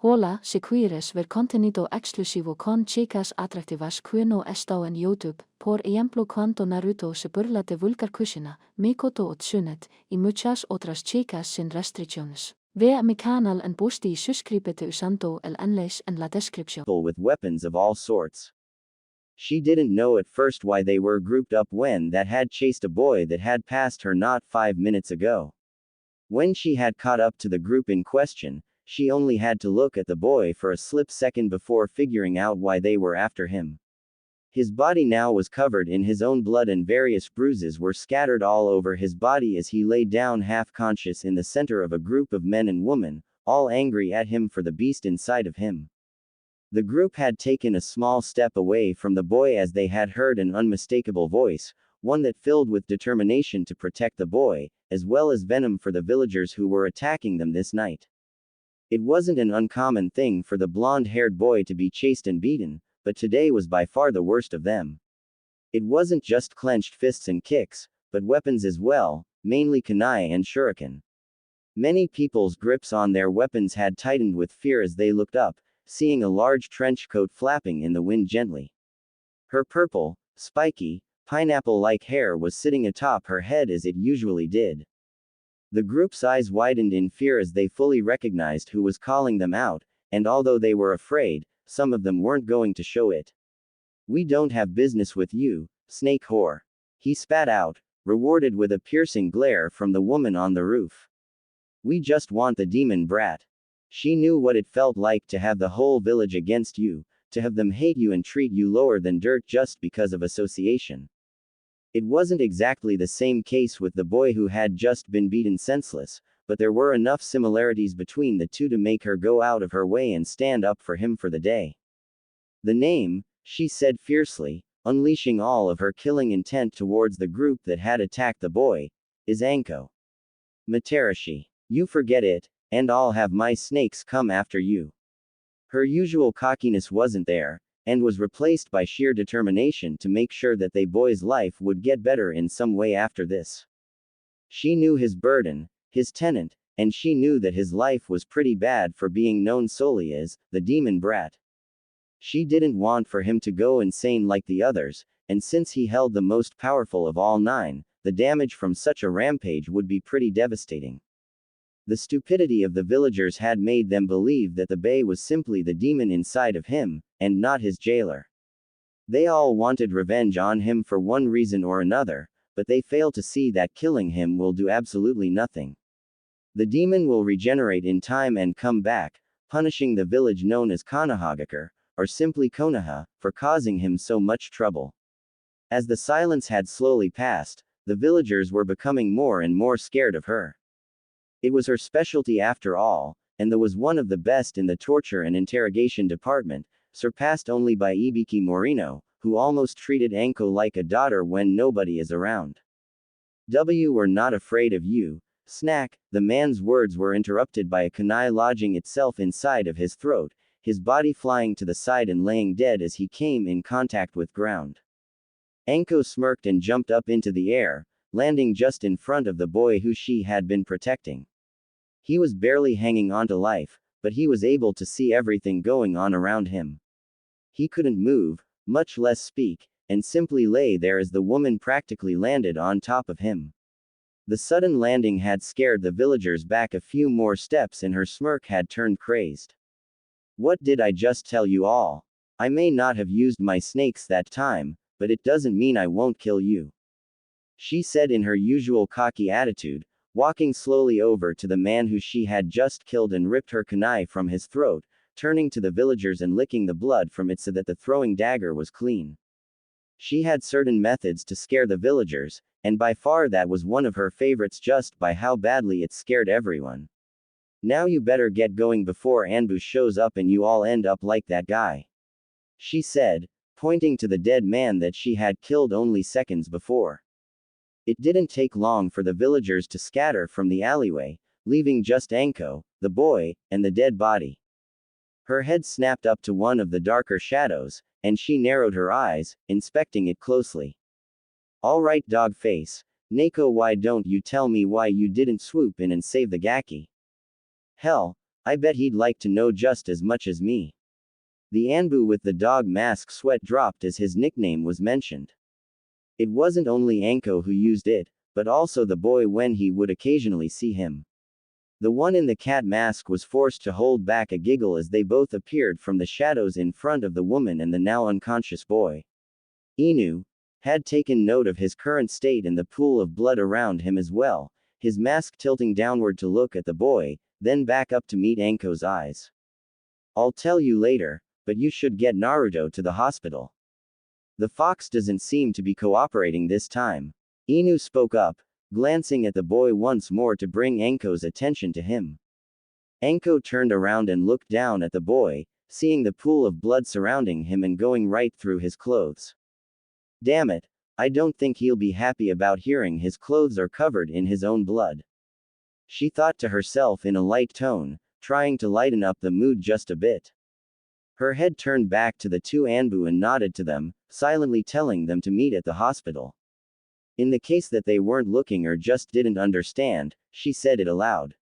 Hola, si quieres ver contenido exclusivo con chicas atractivas que no están en YouTube, por ejemplo cuando Naruto se burla de vulgar Kushina, Mikoto o Tsunet, y muchas otras chicas sin restricciones. Ve a mi canal en post y suscríbete usando el enlace en la descripción. With weapons of all sorts. She didn't know at first why they were grouped up when that had chased a boy that had passed her not 5 minutes ago. When she had caught up to the group in question, she only had to look at the boy for a split second before figuring out why they were after him. His body now was covered in his own blood and various bruises were scattered all over his body as he lay down half-conscious in the center of a group of men and women, all angry at him for the beast inside of him. The group had taken a small step away from the boy as they had heard an unmistakable voice, one that filled with determination to protect the boy, as well as venom for the villagers who were attacking them this night. It wasn't an uncommon thing for the blonde-haired boy to be chased and beaten, but today was by far the worst of them. It wasn't just clenched fists and kicks, but weapons as well, mainly kunai and shuriken. Many people's grips on their weapons had tightened with fear as they looked up, seeing a large trench coat flapping in the wind gently. Her purple, spiky, pineapple-like hair was sitting atop her head as it usually did. The group's eyes widened in fear as they fully recognized who was calling them out, and although they were afraid, some of them weren't going to show it. "We don't have business with you, snake whore," he spat out, rewarded with a piercing glare from the woman on the roof. "We just want the demon brat." She knew what it felt like to have the whole village against you, to have them hate you and treat you lower than dirt just because of association. It wasn't exactly the same case with the boy who had just been beaten senseless, but there were enough similarities between the two to make her go out of her way and stand up for him for the day. "The name," she said fiercely, unleashing all of her killing intent towards the group that had attacked the boy, "is Anko. Materashi. You forget it, and I'll have my snakes come after you." Her usual cockiness wasn't there, and was replaced by sheer determination to make sure that the boy's life would get better in some way after this. She knew his burden, his tenant, and she knew that his life was pretty bad for being known solely as the demon brat. She didn't want for him to go insane like the others, and since he held the most powerful of all 9, the damage from such a rampage would be pretty devastating. The stupidity of the villagers had made them believe that the Bey was simply the demon inside of him, and not his jailer. They all wanted revenge on him for one reason or another, but they failed to see that killing him will do absolutely nothing. The demon will regenerate in time and come back, punishing the village known as Konohagakure, or simply Konoha, for causing him so much trouble. As the silence had slowly passed, the villagers were becoming more and more scared of her. It was her specialty after all, and was one of the best in the torture and interrogation department, surpassed only by Ibiki Morino, who almost treated Anko like a daughter when nobody is around. "We're not afraid of you, snack." The man's words were interrupted by a kunai lodging itself inside of his throat, his body flying to the side and laying dead as he came in contact with ground. Anko smirked and jumped up into the air, landing just in front of the boy who she had been protecting. He was barely hanging on to life, but he was able to see everything going on around him. He couldn't move, much less speak, and simply lay there as the woman practically landed on top of him. The sudden landing had scared the villagers back a few more steps and her smirk had turned crazed. "What did I just tell you all? I may not have used my snakes that time, but it doesn't mean I won't kill you," she said in her usual cocky attitude, walking slowly over to the man who she had just killed and ripped her kunai from his throat, turning to the villagers and licking the blood from it so that the throwing dagger was clean. She had certain methods to scare the villagers, and by far that was one of her favorites just by how badly it scared everyone. "Now you better get going before Anbu shows up and you all end up like that guy," she said, pointing to the dead man that she had killed only seconds before. It didn't take long for the villagers to scatter from the alleyway, leaving just Anko, the boy, and the dead body. Her head snapped up to one of the darker shadows, and she narrowed her eyes, inspecting it closely. "All right, dog face. Neko, why don't you tell me why you didn't swoop in and save the Gaki?" "Hell, I bet he'd like to know just as much as me. The Anbu with the dog mask sweat dropped as his nickname was mentioned. It wasn't only Anko who used it, but also the boy when he would occasionally see him. The one in the cat mask was forced to hold back a giggle as they both appeared from the shadows in front of the woman and the now unconscious boy. Inu had taken note of his current state and the pool of blood around him as well, his mask tilting downward to look at the boy, then back up to meet Anko's eyes. I'll tell you later, but you should get Naruto to the hospital. The fox doesn't seem to be cooperating this time. Inu spoke up, glancing at the boy once more to bring Anko's attention to him. Anko turned around and looked down at the boy, seeing the pool of blood surrounding him and going right through his clothes. Damn it, I don't think he'll be happy about hearing his clothes are covered in his own blood. She thought to herself in a light tone, trying to lighten up the mood just a bit. Her head turned back to the two Anbu and nodded to them, silently telling them to meet at the hospital. In the case that they weren't looking or just didn't understand, she said it aloud.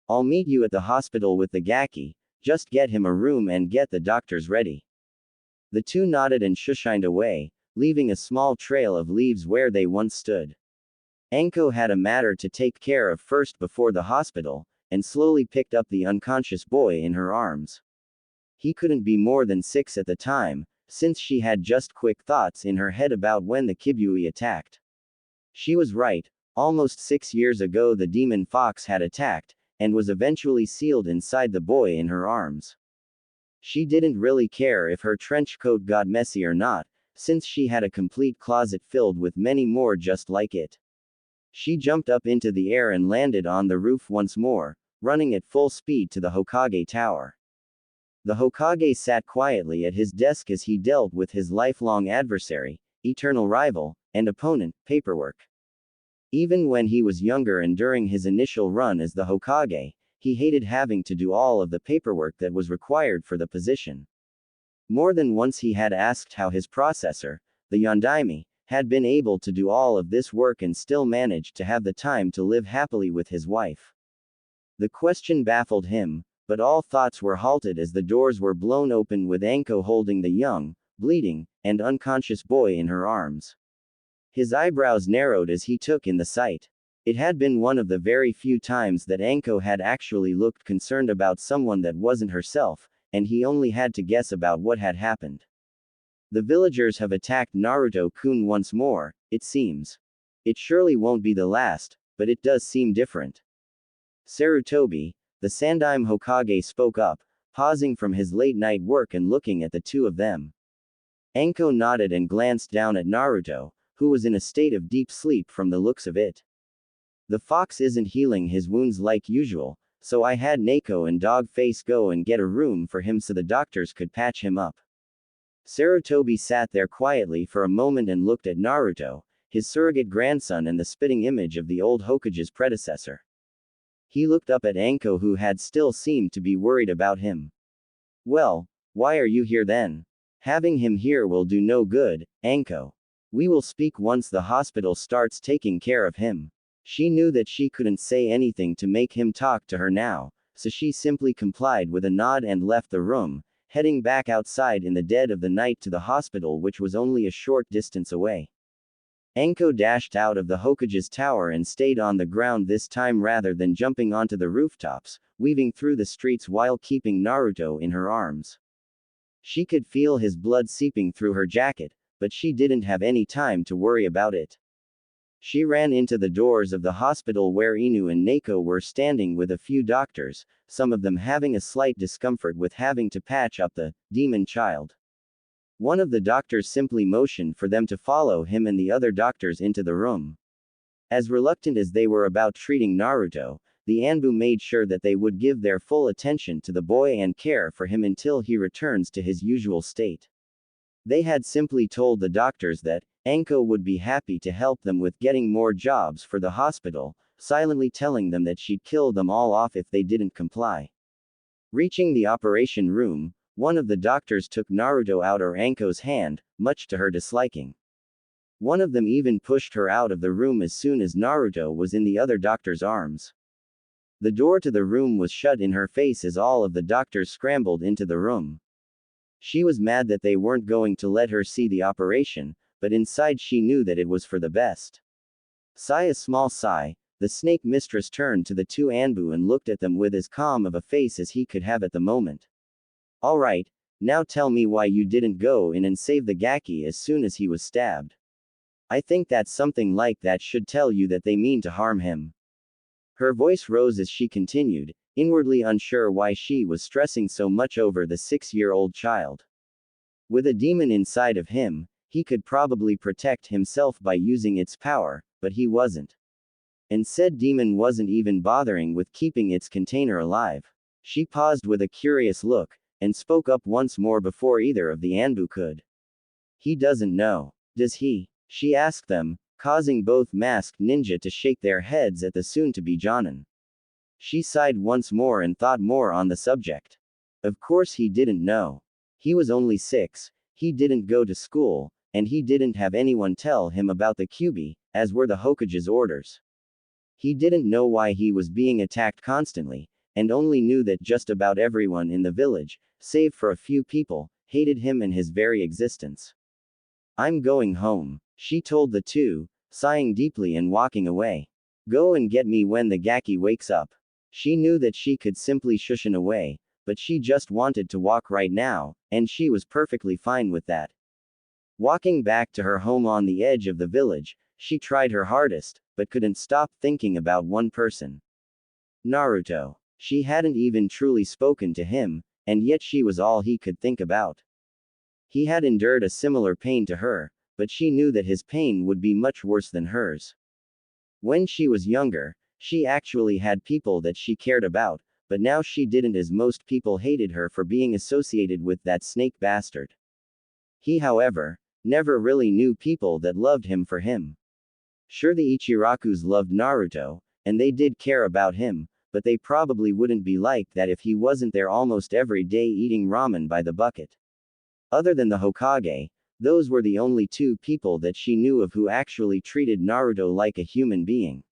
I'll meet you at the hospital with the Gaki, just get him a room and get the doctors ready. The two nodded and shushined away, leaving a small trail of leaves where they once stood. Anko had a matter to take care of first before the hospital, and slowly picked up the unconscious boy in her arms. He couldn't be more than 6 at the time, since she had just quick thoughts in her head about when the Kibui attacked. She was right, almost 6 years ago the demon fox had attacked, and was eventually sealed inside the boy in her arms. She didn't really care if her trench coat got messy or not, since she had a complete closet filled with many more just like it. She jumped up into the air and landed on the roof once more, running at full speed to the Hokage tower. The Hokage sat quietly at his desk as he dealt with his lifelong adversary, eternal rival, and opponent, paperwork. Even when he was younger and during his initial run as the Hokage, he hated having to do all of the paperwork that was required for the position. More than once he had asked how his processor, the Yondaime, had been able to do all of this work and still managed to have the time to live happily with his wife. The question baffled him, but all thoughts were halted as the doors were blown open with Anko holding the young, bleeding, and unconscious boy in her arms. His eyebrows narrowed as he took in the sight. It had been one of the very few times that Anko had actually looked concerned about someone that wasn't herself, and he only had to guess about what had happened. The villagers have attacked Naruto-kun once more, it seems. It surely won't be the last, but it does seem different. Sarutobi, the Sandaime Hokage spoke up, pausing from his late-night work and looking at the two of them. Anko nodded and glanced down at Naruto, who was in a state of deep sleep from the looks of it. The fox isn't healing his wounds like usual, so I had Neko and Dogface go and get a room for him so the doctors could patch him up. Sarutobi sat there quietly for a moment and looked at Naruto, his surrogate grandson and the spitting image of the old Hokage's predecessor. He looked up at Anko who had still seemed to be worried about him. Well, why are you here then? Having him here will do no good, Anko. We will speak once the hospital starts taking care of him. She knew that she couldn't say anything to make him talk to her now, so she simply complied with a nod and left the room, heading back outside in the dead of the night to the hospital which was only a short distance away. Anko dashed out of the Hokage's tower and stayed on the ground this time rather than jumping onto the rooftops, weaving through the streets while keeping Naruto in her arms. She could feel his blood seeping through her jacket, but she didn't have any time to worry about it. She ran into the doors of the hospital where Inu and Neko were standing with a few doctors, some of them having a slight discomfort with having to patch up the demon child. One of the doctors simply motioned for them to follow him and the other doctors into the room. As reluctant as they were about treating Naruto, the Anbu made sure that they would give their full attention to the boy and care for him until he returns to his usual state. They had simply told the doctors that Anko would be happy to help them with getting more jobs for the hospital, silently telling them that she'd kill them all off if they didn't comply. Reaching the operation room, one of the doctors took Naruto out of Anko's hand, much to her disliking. One of them even pushed her out of the room as soon as Naruto was in the other doctor's arms. The door to the room was shut in her face as all of the doctors scrambled into the room. She was mad that they weren't going to let her see the operation, but inside she knew that it was for the best. Sigh a small sigh, the snake mistress turned to the two Anbu and looked at them with as calm of a face as he could have at the moment. Alright, now tell me why you didn't go in and save the Gaki as soon as he was stabbed. I think that something like that should tell you that they mean to harm him. Her voice rose as she continued, inwardly unsure why she was stressing so much over the 6-year-old child. With a demon inside of him, he could probably protect himself by using its power, but he wasn't. And said demon wasn't even bothering with keeping its container alive. She paused with a curious look, and spoke up once more before either of the Anbu could. He doesn't know. Does he? She asked them, causing both masked ninja to shake their heads at the soon-to-be Jonin. She sighed once more and thought more on the subject. Of course he didn't know. He was only 6, he didn't go to school, and he didn't have anyone tell him about the Kyuubi, as were the Hokage's orders. He didn't know why he was being attacked constantly, and only knew that just about everyone in the village, save for a few people, hated him and his very existence. I'm going home, she told the two, sighing deeply and walking away. Go and get me when the Gaki wakes up. She knew that she could simply shushin away, but she just wanted to walk right now, and she was perfectly fine with that. Walking back to her home on the edge of the village, she tried her hardest, but couldn't stop thinking about one person. Naruto. She hadn't even truly spoken to him, and yet she was all he could think about. He had endured a similar pain to her, but she knew that his pain would be much worse than hers. When she was younger, she actually had people that she cared about, but now she didn't, as most people hated her for being associated with that snake bastard. He, however, never really knew people that loved him for him. Sure, the Ichirakus loved Naruto, and they did care about him, but they probably wouldn't be like that if he wasn't there almost every day eating ramen by the bucket. Other than the Hokage, those were the only two people that she knew of who actually treated Naruto like a human being.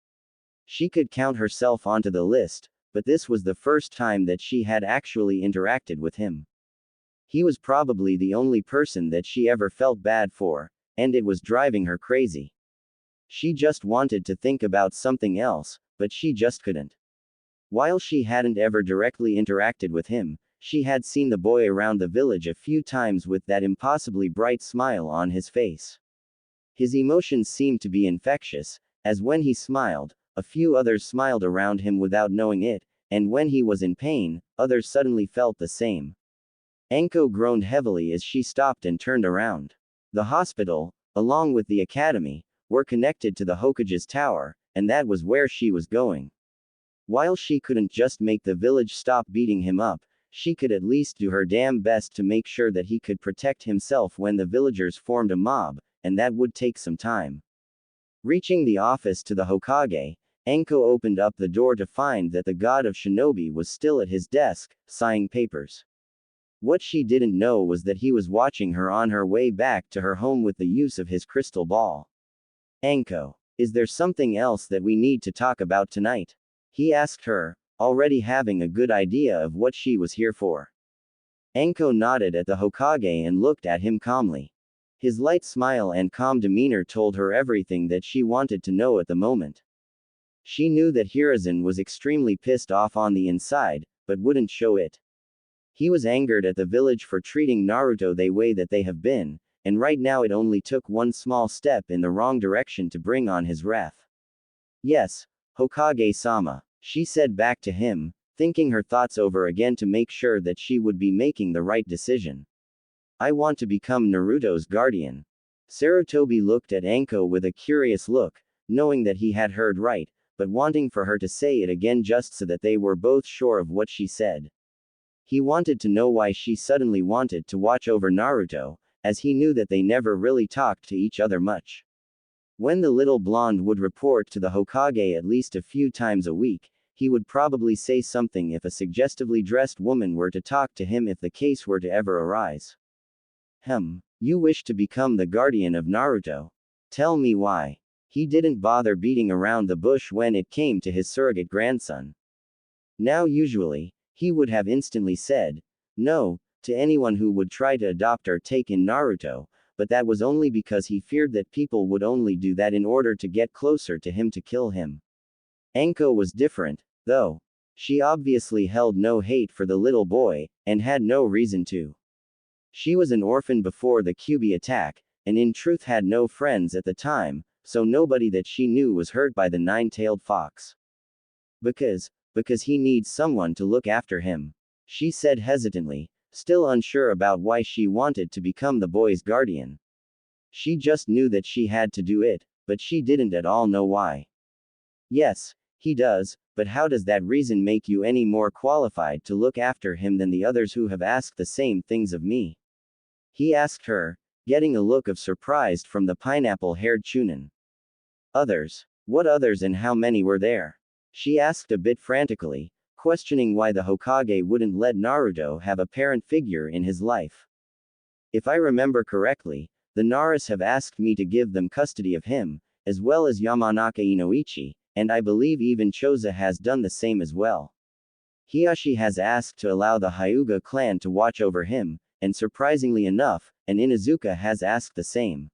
She could count herself onto the list, but this was the first time that she had actually interacted with him. He was probably the only person that she ever felt bad for, and it was driving her crazy. She just wanted to think about something else, but she just couldn't. While she hadn't ever directly interacted with him, she had seen the boy around the village a few times with that impossibly bright smile on his face. His emotions seemed to be infectious, as when he smiled, a few others smiled around him without knowing it, and when he was in pain, others suddenly felt the same. Anko groaned heavily as she stopped and turned around. The hospital, along with the academy, were connected to the Hokage's tower, and that was where she was going. While she couldn't just make the village stop beating him up, she could at least do her damn best to make sure that he could protect himself when the villagers formed a mob, and that would take some time. Reaching the office to the Hokage, Anko opened up the door to find that the god of shinobi was still at his desk, signing papers. What she didn't know was that he was watching her on her way back to her home with the use of his crystal ball. Anko, is there something else that we need to talk about tonight? He asked her, already having a good idea of what she was here for. Anko nodded at the Hokage and looked at him calmly. His light smile and calm demeanor told her everything that she wanted to know at the moment. She knew that Hiruzen was extremely pissed off on the inside, but wouldn't show it. He was angered at the village for treating Naruto the way that they have been, and right now it only took one small step in the wrong direction to bring on his wrath. Yes, Hokage-sama, she said back to him, thinking her thoughts over again to make sure that she would be making the right decision. I want to become Naruto's guardian. Sarutobi looked at Anko with a curious look, knowing that he had heard right, but wanting for her to say it again just so that they were both sure of what she said. He wanted to know why she suddenly wanted to watch over Naruto, as he knew that they never really talked to each other much. When the little blonde would report to the Hokage at least a few times a week, he would probably say something if a suggestively dressed woman were to talk to him if the case were to ever arise. You wish to become the guardian of Naruto? Tell me why. He didn't bother beating around the bush when it came to his surrogate grandson. Now usually, he would have instantly said, no, to anyone who would try to adopt or take in Naruto, but that was only because he feared that people would only do that in order to get closer to him to kill him. Anko was different, though. She obviously held no hate for the little boy, and had no reason to. She was an orphan before the Kyuubi attack, and in truth had no friends at the time, so nobody that she knew was hurt by the nine-tailed fox. Because he needs someone to look after him. She said hesitantly, still unsure about why she wanted to become the boy's guardian. She just knew that she had to do it, but she didn't at all know why. Yes, he does, but how does that reason make you any more qualified to look after him than the others who have asked the same things of me? He asked her, getting a look of surprise from the pineapple-haired Chunin. Others? What others and how many were there? She asked a bit frantically, questioning why the Hokage wouldn't let Naruto have a parent figure in his life. If I remember correctly, the Naras have asked me to give them custody of him, as well as Yamanaka Inoichi, and I believe even Choza has done the same as well. Hiyashi has asked to allow the Hyuga clan to watch over him, and surprisingly enough, and Inuzuka has asked the same.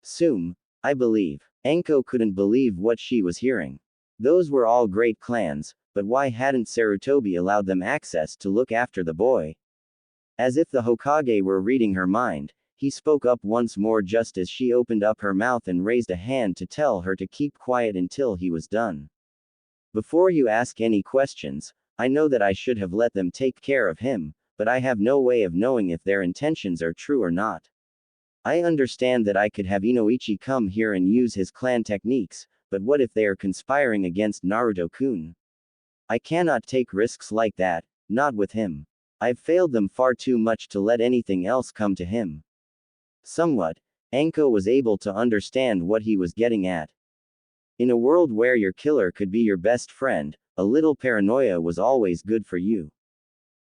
Sume, I believe. Anko couldn't believe what she was hearing. Those were all great clans, but why hadn't Sarutobi allowed them access to look after the boy? As if the Hokage were reading her mind, he spoke up once more just as she opened up her mouth and raised a hand to tell her to keep quiet until he was done. Before you ask any questions, I know that I should have let them take care of him, but I have no way of knowing if their intentions are true or not. I understand that I could have Inoichi come here and use his clan techniques, but what if they are conspiring against Naruto-kun? I cannot take risks like that, not with him. I've failed them far too much to let anything else come to him. Somewhat, Anko was able to understand what he was getting at. In a world where your killer could be your best friend, a little paranoia was always good for you.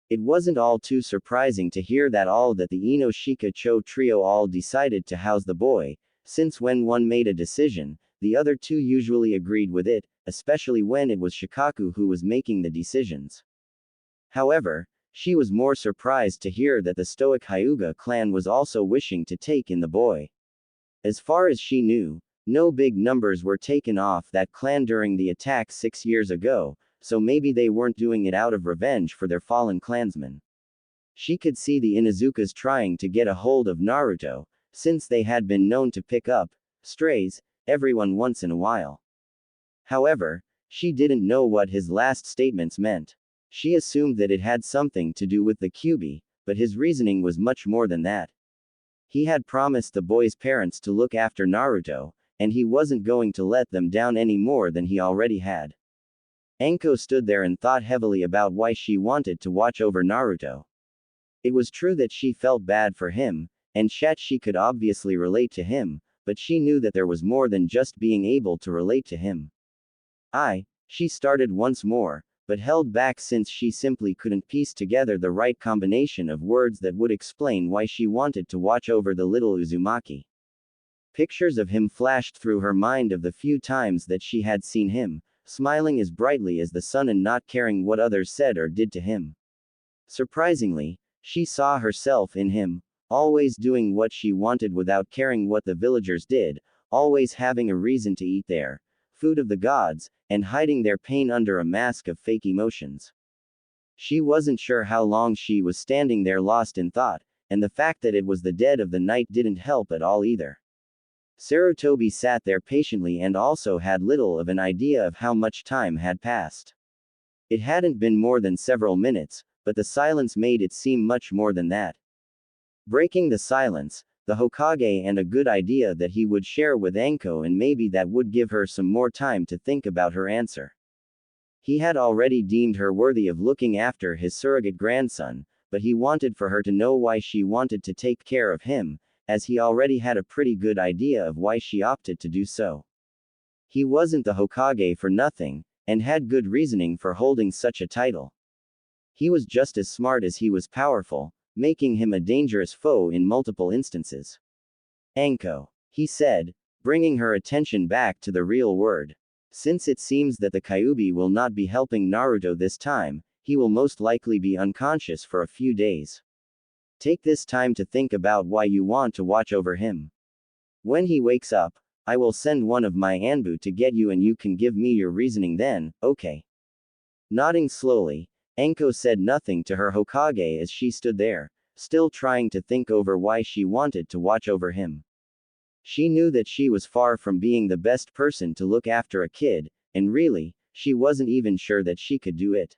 It wasn't all too surprising to hear that the Inoshika-cho trio all decided to house the boy, since when one made a decision, the other two usually agreed with it, especially when it was Shikaku who was making the decisions. However, she was more surprised to hear that the stoic Hyuga clan was also wishing to take in the boy. As far as she knew, no big numbers were taken off that clan during the attack 6 years ago, so maybe they weren't doing it out of revenge for their fallen clansmen. She could see the Inuzukas trying to get a hold of Naruto, since they had been known to pick up strays everyone once in a while. However, she didn't know what his last statements meant. She assumed that it had something to do with the Kyuubi, but his reasoning was much more than that. He had promised the boy's parents to look after Naruto, and he wasn't going to let them down any more than he already had. Anko stood there and thought heavily about why she wanted to watch over Naruto. It was true that she felt bad for him, and she could obviously relate to him, but she knew that there was more than just being able to relate to him. She started once more, but held back since she simply couldn't piece together the right combination of words that would explain why she wanted to watch over the little Uzumaki. Pictures of him flashed through her mind of the few times that she had seen him, smiling as brightly as the sun and not caring what others said or did to him. Surprisingly, she saw herself in him, always doing what she wanted without caring what the villagers did, always having a reason to eat there, food of the gods, and hiding their pain under a mask of fake emotions. She wasn't sure how long she was standing there lost in thought, and the fact that it was the dead of the night didn't help at all either. Sarutobi sat there patiently and also had little of an idea of how much time had passed. It hadn't been more than several minutes, but the silence made it seem much more than that. Breaking the silence, the Hokage and a good idea that he would share with Anko, and maybe that would give her some more time to think about her answer. He had already deemed her worthy of looking after his surrogate grandson, but he wanted for her to know why she wanted to take care of him, as he already had a pretty good idea of why she opted to do so. He wasn't the Hokage for nothing, and had good reasoning for holding such a title. He was just as smart as he was powerful, making him a dangerous foe in multiple instances. Anko, he said, bringing her attention back to the real word. Since it seems that the Kyuubi will not be helping Naruto this time, he will most likely be unconscious for a few days. Take this time to think about why you want to watch over him. When he wakes up, I will send one of my Anbu to get you and you can give me your reasoning then, okay? Nodding slowly, Anko said nothing to her Hokage as she stood there, still trying to think over why she wanted to watch over him. She knew that she was far from being the best person to look after a kid, and really, she wasn't even sure that she could do it.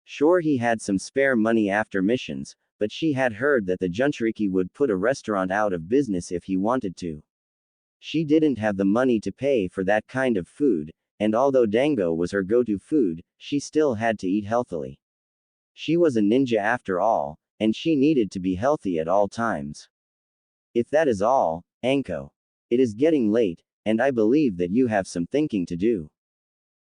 Sure, he had some spare money after missions, but she had heard that the Jinchuriki would put a restaurant out of business if he wanted to. She didn't have the money to pay for that kind of food, and although dango was her go-to food, she still had to eat healthily. She was a ninja after all, and she needed to be healthy at all times. If that is all, Anko. It is getting late, and I believe that you have some thinking to do.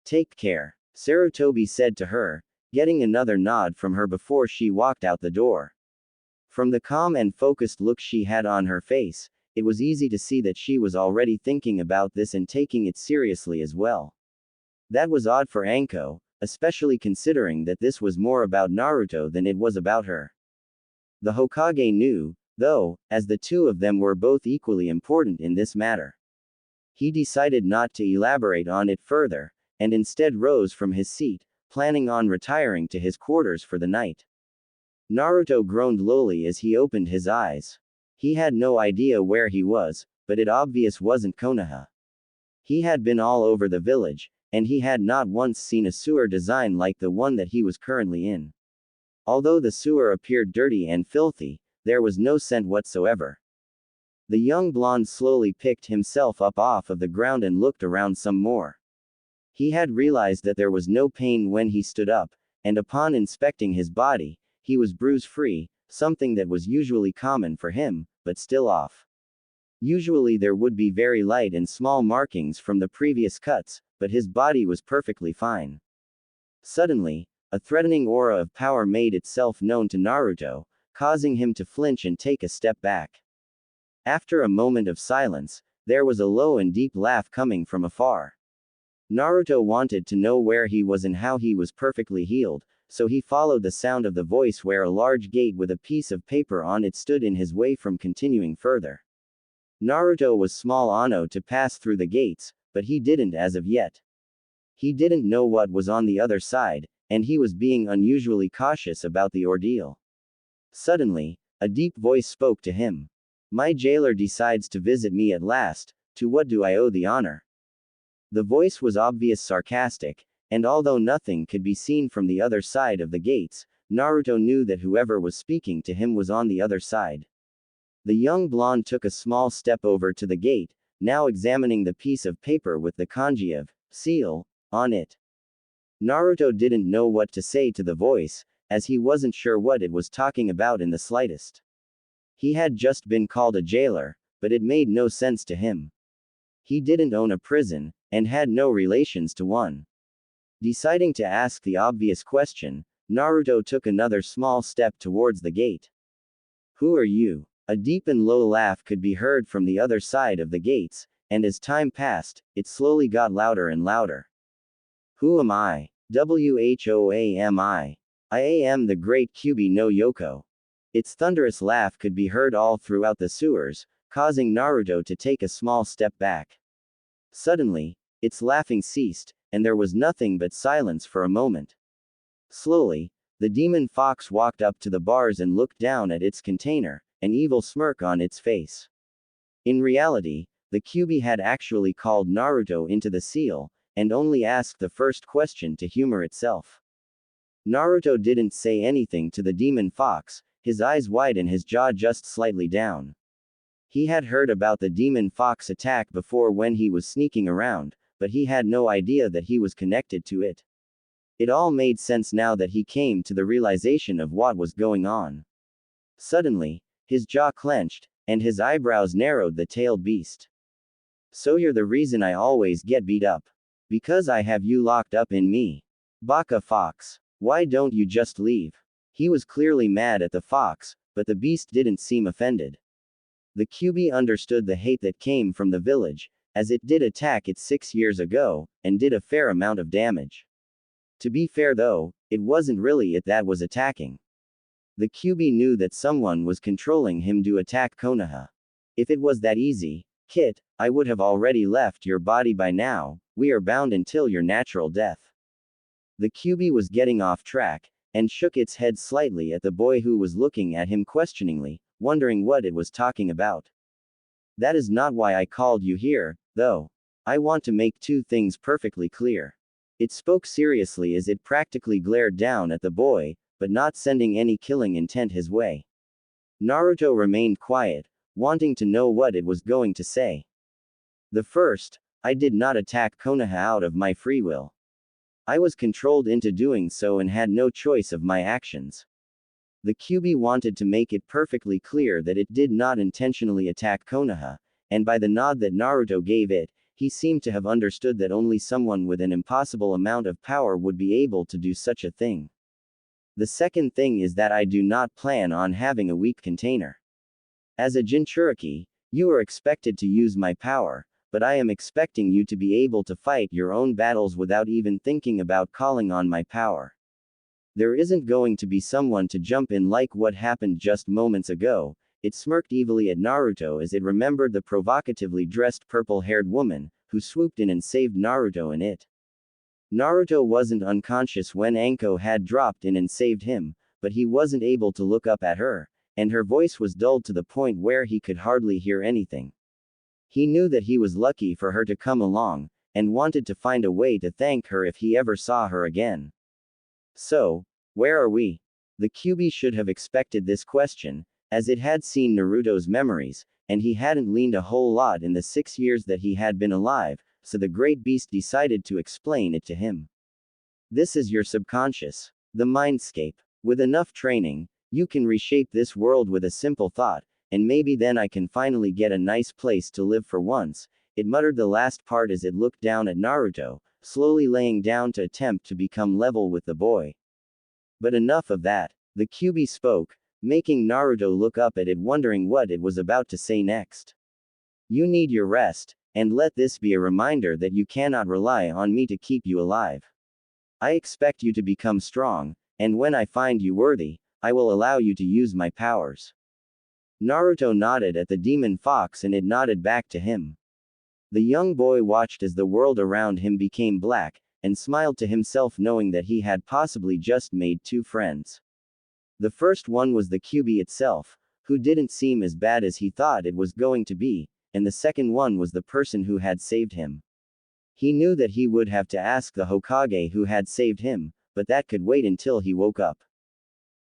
Take care, Sarutobi said to her, getting another nod from her before she walked out the door. From the calm and focused look she had on her face, it was easy to see that she was already thinking about this and taking it seriously as well. That was odd for Anko, especially considering that this was more about Naruto than it was about her. The Hokage knew, though, as the two of them were both equally important in this matter. He decided not to elaborate on it further, and instead rose from his seat, planning on retiring to his quarters for the night. Naruto groaned lowly as he opened his eyes. He had no idea where he was, but it obvious wasn't Konoha. He had been all over the village, and he had not once seen a sewer design like the one that he was currently in. Although the sewer appeared dirty and filthy, there was no scent whatsoever. The young blonde slowly picked himself up off of the ground and looked around some more. He had realized that there was no pain when he stood up, and upon inspecting his body, he was bruise-free, something that was usually common for him, but still off. Usually there would be very light and small markings from the previous cuts, but his body was perfectly fine. Suddenly, a threatening aura of power made itself known to Naruto, causing him to flinch and take a step back. After a moment of silence, there was a low and deep laugh coming from afar. Naruto wanted to know where he was and how he was perfectly healed, so he followed the sound of the voice where a large gate with a piece of paper on it stood in his way from continuing further. Naruto was small enough to pass through the gates, but he didn't as of yet. He didn't know what was on the other side, and he was being unusually cautious about the ordeal. Suddenly, a deep voice spoke to him. My jailer decides to visit me at last, to what do I owe the honor? The voice was obvious sarcastic, and although nothing could be seen from the other side of the gates, Naruto knew that whoever was speaking to him was on the other side. The young blonde took a small step over to the gate, now examining the piece of paper with the kanji of seal on it. Naruto didn't know what to say to the voice, as he wasn't sure what it was talking about in the slightest. He had just been called a jailer, but it made no sense to him. He didn't own a prison, and had no relations to one. Deciding to ask the obvious question, Naruto took another small step towards the gate. Who are you? A deep and low laugh could be heard from the other side of the gates, and as time passed, it slowly got louder and louder. Who am I? Whoami? I am the great Kyuubi no Yoko. Its thunderous laugh could be heard all throughout the sewers, causing Naruto to take a small step back. Suddenly, its laughing ceased, and there was nothing but silence for a moment. Slowly, the demon fox walked up to the bars and looked down at its container, an evil smirk on its face. In reality, the Kyuubi had actually called Naruto into the seal, and only asked the first question to humor itself. Naruto didn't say anything to the demon fox, his eyes wide and his jaw just slightly down. He had heard about the demon fox attack before when he was sneaking around, but he had no idea that he was connected to it. It all made sense now that he came to the realization of what was going on. Suddenly, his jaw clenched, and his eyebrows narrowed. The tailed beast. So you're the reason I always get beat up. Because I have you locked up in me. Baka fox. Why don't you just leave? He was clearly mad at the fox, but the beast didn't seem offended. The Kyuubi understood the hate that came from the village, as it did attack it 6 years ago, and did a fair amount of damage. To be fair though, it wasn't really it that was attacking. The QB knew that someone was controlling him to attack Konoha. If it was that easy, Kit, I would have already left your body by now, we are bound until your natural death. The QB was getting off track, and shook its head slightly at the boy who was looking at him questioningly, wondering what it was talking about. That is not why I called you here, though. I want to make two things perfectly clear. It spoke seriously as it practically glared down at the boy, but not sending any killing intent his way. Naruto remained quiet, wanting to know what it was going to say. The first, I did not attack Konoha out of my free will. I was controlled into doing so and had no choice of my actions. The QB wanted to make it perfectly clear that it did not intentionally attack Konoha, and by the nod that Naruto gave it, he seemed to have understood that only someone with an impossible amount of power would be able to do such a thing. The second thing is that I do not plan on having a weak container. As a Jinchuriki, you are expected to use my power, but I am expecting you to be able to fight your own battles without even thinking about calling on my power. There isn't going to be someone to jump in like what happened just moments ago. It smirked evilly at Naruto as it remembered the provocatively dressed purple-haired woman, who swooped in and saved Naruto and it. Naruto wasn't unconscious when Anko had dropped in and saved him, but he wasn't able to look up at her, and her voice was dulled to the point where he could hardly hear anything. He knew that he was lucky for her to come along, and wanted to find a way to thank her if he ever saw her again. So, where are we? The QB should have expected this question, as it had seen Naruto's memories, and he hadn't leaned a whole lot in the 6 years that he had been alive, so the great beast decided to explain it to him. This is your subconscious, the mindscape. With enough training, you can reshape this world with a simple thought, and maybe then I can finally get a nice place to live for once. It muttered the last part as it looked down at Naruto, slowly laying down to attempt to become level with the boy. But enough of that. The QB spoke, making Naruto look up at it wondering what it was about to say next. You need your rest, and let this be a reminder that you cannot rely on me to keep you alive. I expect you to become strong, and when I find you worthy, I will allow you to use my powers. Naruto nodded at the demon fox and it nodded back to him. The young boy watched as the world around him became black, and smiled to himself knowing that he had possibly just made two friends. The first one was the QB itself, who didn't seem as bad as he thought it was going to be, and the second one was the person who had saved him. He knew that he would have to ask the Hokage who had saved him, but that could wait until he woke up.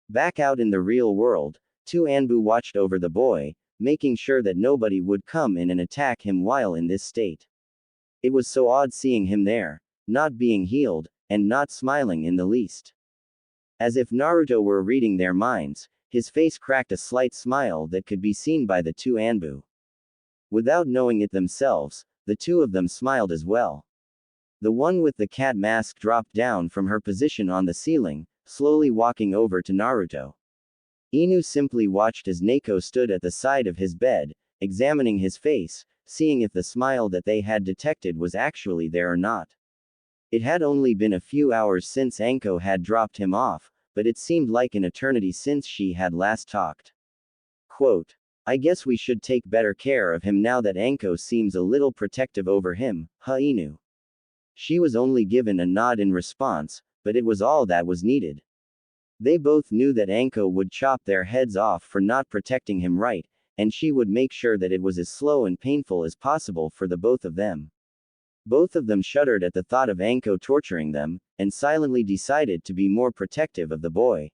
Back out in the real world, two Anbu watched over the boy, making sure that nobody would come in and attack him while in this state. It was so odd seeing him there, not being healed, and not smiling in the least. As if Naruto were reading their minds, his face cracked a slight smile that could be seen by the two Anbu. Without knowing it themselves, the two of them smiled as well. The one with the cat mask dropped down from her position on the ceiling, slowly walking over to Naruto. Inu simply watched as Neko stood at the side of his bed, examining his face, seeing if the smile that they had detected was actually there or not. It had only been a few hours since Anko had dropped him off, but it seemed like an eternity since she had last talked. Quote, I guess we should take better care of him now that Anko seems a little protective over him, huh Inu? She was only given a nod in response, but it was all that was needed. They both knew that Anko would chop their heads off for not protecting him right, and she would make sure that it was as slow and painful as possible for the both of them. Both of them shuddered at the thought of Anko torturing them, and silently decided to be more protective of the boy.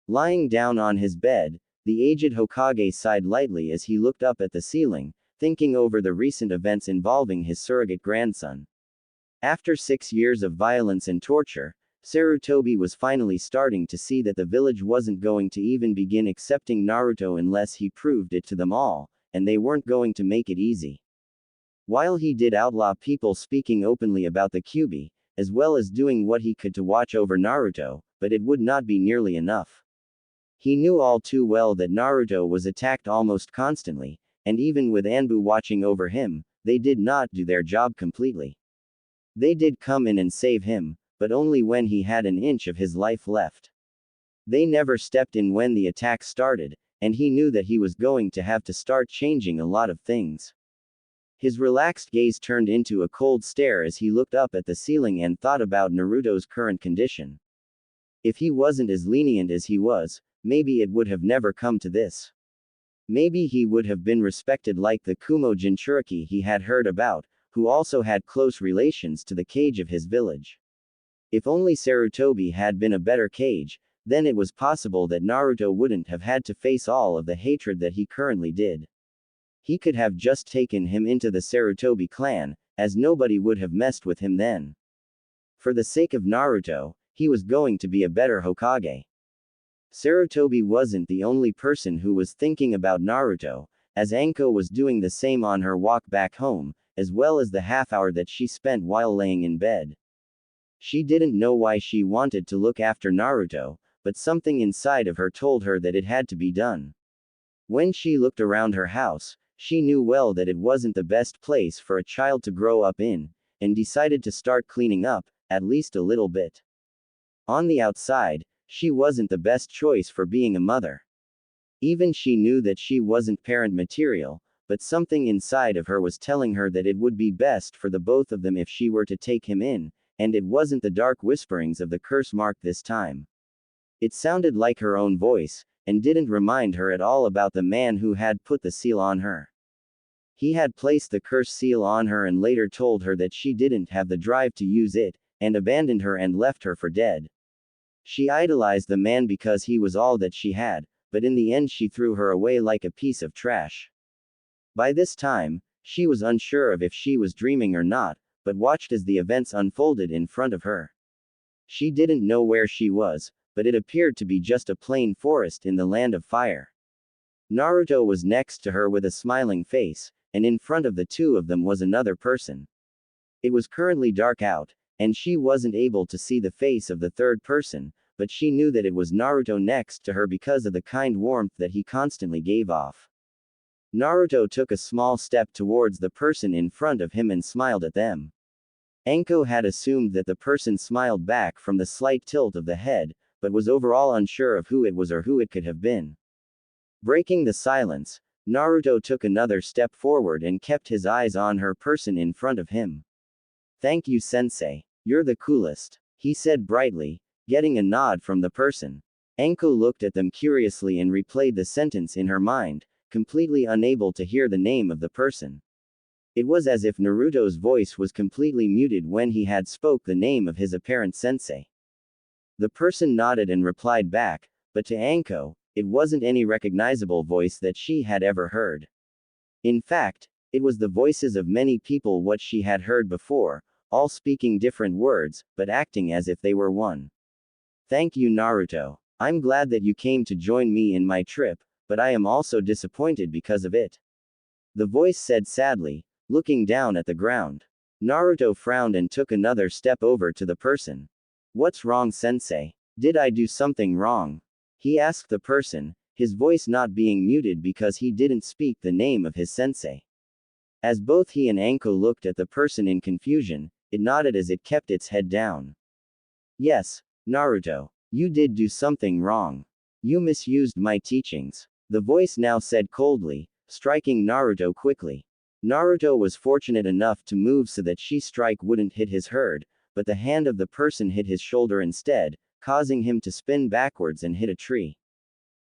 Lying down on his bed, the aged Hokage sighed lightly as he looked up at the ceiling, thinking over the recent events involving his surrogate grandson. After 6 years of violence and torture, Sarutobi was finally starting to see that the village wasn't going to even begin accepting Naruto unless he proved it to them all, and they weren't going to make it easy. While he did outlaw people speaking openly about the QB, as well as doing what he could to watch over Naruto, but it would not be nearly enough. He knew all too well that Naruto was attacked almost constantly, and even with Anbu watching over him, they did not do their job completely. They did come in and save him, but only when he had an inch of his life left. They never stepped in when the attack started, and he knew that he was going to have to start changing a lot of things. His relaxed gaze turned into a cold stare as he looked up at the ceiling and thought about Naruto's current condition. If he wasn't as lenient as he was, maybe it would have never come to this. Maybe he would have been respected like the Kumo Jinchuriki he had heard about, who also had close relations to the Kage of his village. If only Sarutobi had been a better Kage, then it was possible that Naruto wouldn't have had to face all of the hatred that he currently did. He could have just taken him into the Sarutobi clan, as nobody would have messed with him then. For the sake of Naruto, he was going to be a better Hokage. Sarutobi wasn't the only person who was thinking about Naruto, as Anko was doing the same on her walk back home, as well as the half hour that she spent while laying in bed. She didn't know why she wanted to look after Naruto, but something inside of her told her that it had to be done. When she looked around her house, she knew well that it wasn't the best place for a child to grow up in, and decided to start cleaning up, at least a little bit. On the outside, she wasn't the best choice for being a mother. Even she knew that she wasn't parent material, but something inside of her was telling her that it would be best for the both of them if she were to take him in, and it wasn't the dark whisperings of the curse mark this time. It sounded like her own voice, and didn't remind her at all about the man who had put the seal on her. He had placed the curse seal on her and later told her that she didn't have the drive to use it, and abandoned her and left her for dead. She idolized the man because he was all that she had, but in the end she threw her away like a piece of trash. By this time, she was unsure of if she was dreaming or not, but watched as the events unfolded in front of her. She didn't know where she was, but it appeared to be just a plain forest in the land of fire. Naruto was next to her with a smiling face, and in front of the two of them was another person. It was currently dark out, and she wasn't able to see the face of the third person, but she knew that it was Naruto next to her because of the kind warmth that he constantly gave off. Naruto took a small step towards the person in front of him and smiled at them. Anko had assumed that the person smiled back from the slight tilt of the head, but was overall unsure of who it was or who it could have been. Breaking the silence, Naruto took another step forward and kept his eyes on her person in front of him. "Thank you, sensei. You're the coolest," he said brightly, getting a nod from the person. Anko looked at them curiously and replayed the sentence in her mind, completely unable to hear the name of the person. It was as if Naruto's voice was completely muted when he had spoke the name of his apparent sensei. The person nodded and replied back, but to Anko, it wasn't any recognizable voice that she had ever heard. In fact, it was the voices of many people what she had heard before, all speaking different words, but acting as if they were one. "Thank you, Naruto. I'm glad that you came to join me in my trip, but I am also disappointed because of it," the voice said sadly, looking down at the ground. Naruto frowned and took another step over to the person. "What's wrong, sensei? Did I do something wrong?" he asked the person, his voice not being muted because he didn't speak the name of his sensei. As both he and Anko looked at the person in confusion, it nodded as it kept its head down. "Yes, Naruto, you did do something wrong. You misused my teachings," the voice now said coldly, striking Naruto quickly. Naruto was fortunate enough to move so that she strike wouldn't hit his head, but the hand of the person hit his shoulder instead, causing him to spin backwards and hit a tree.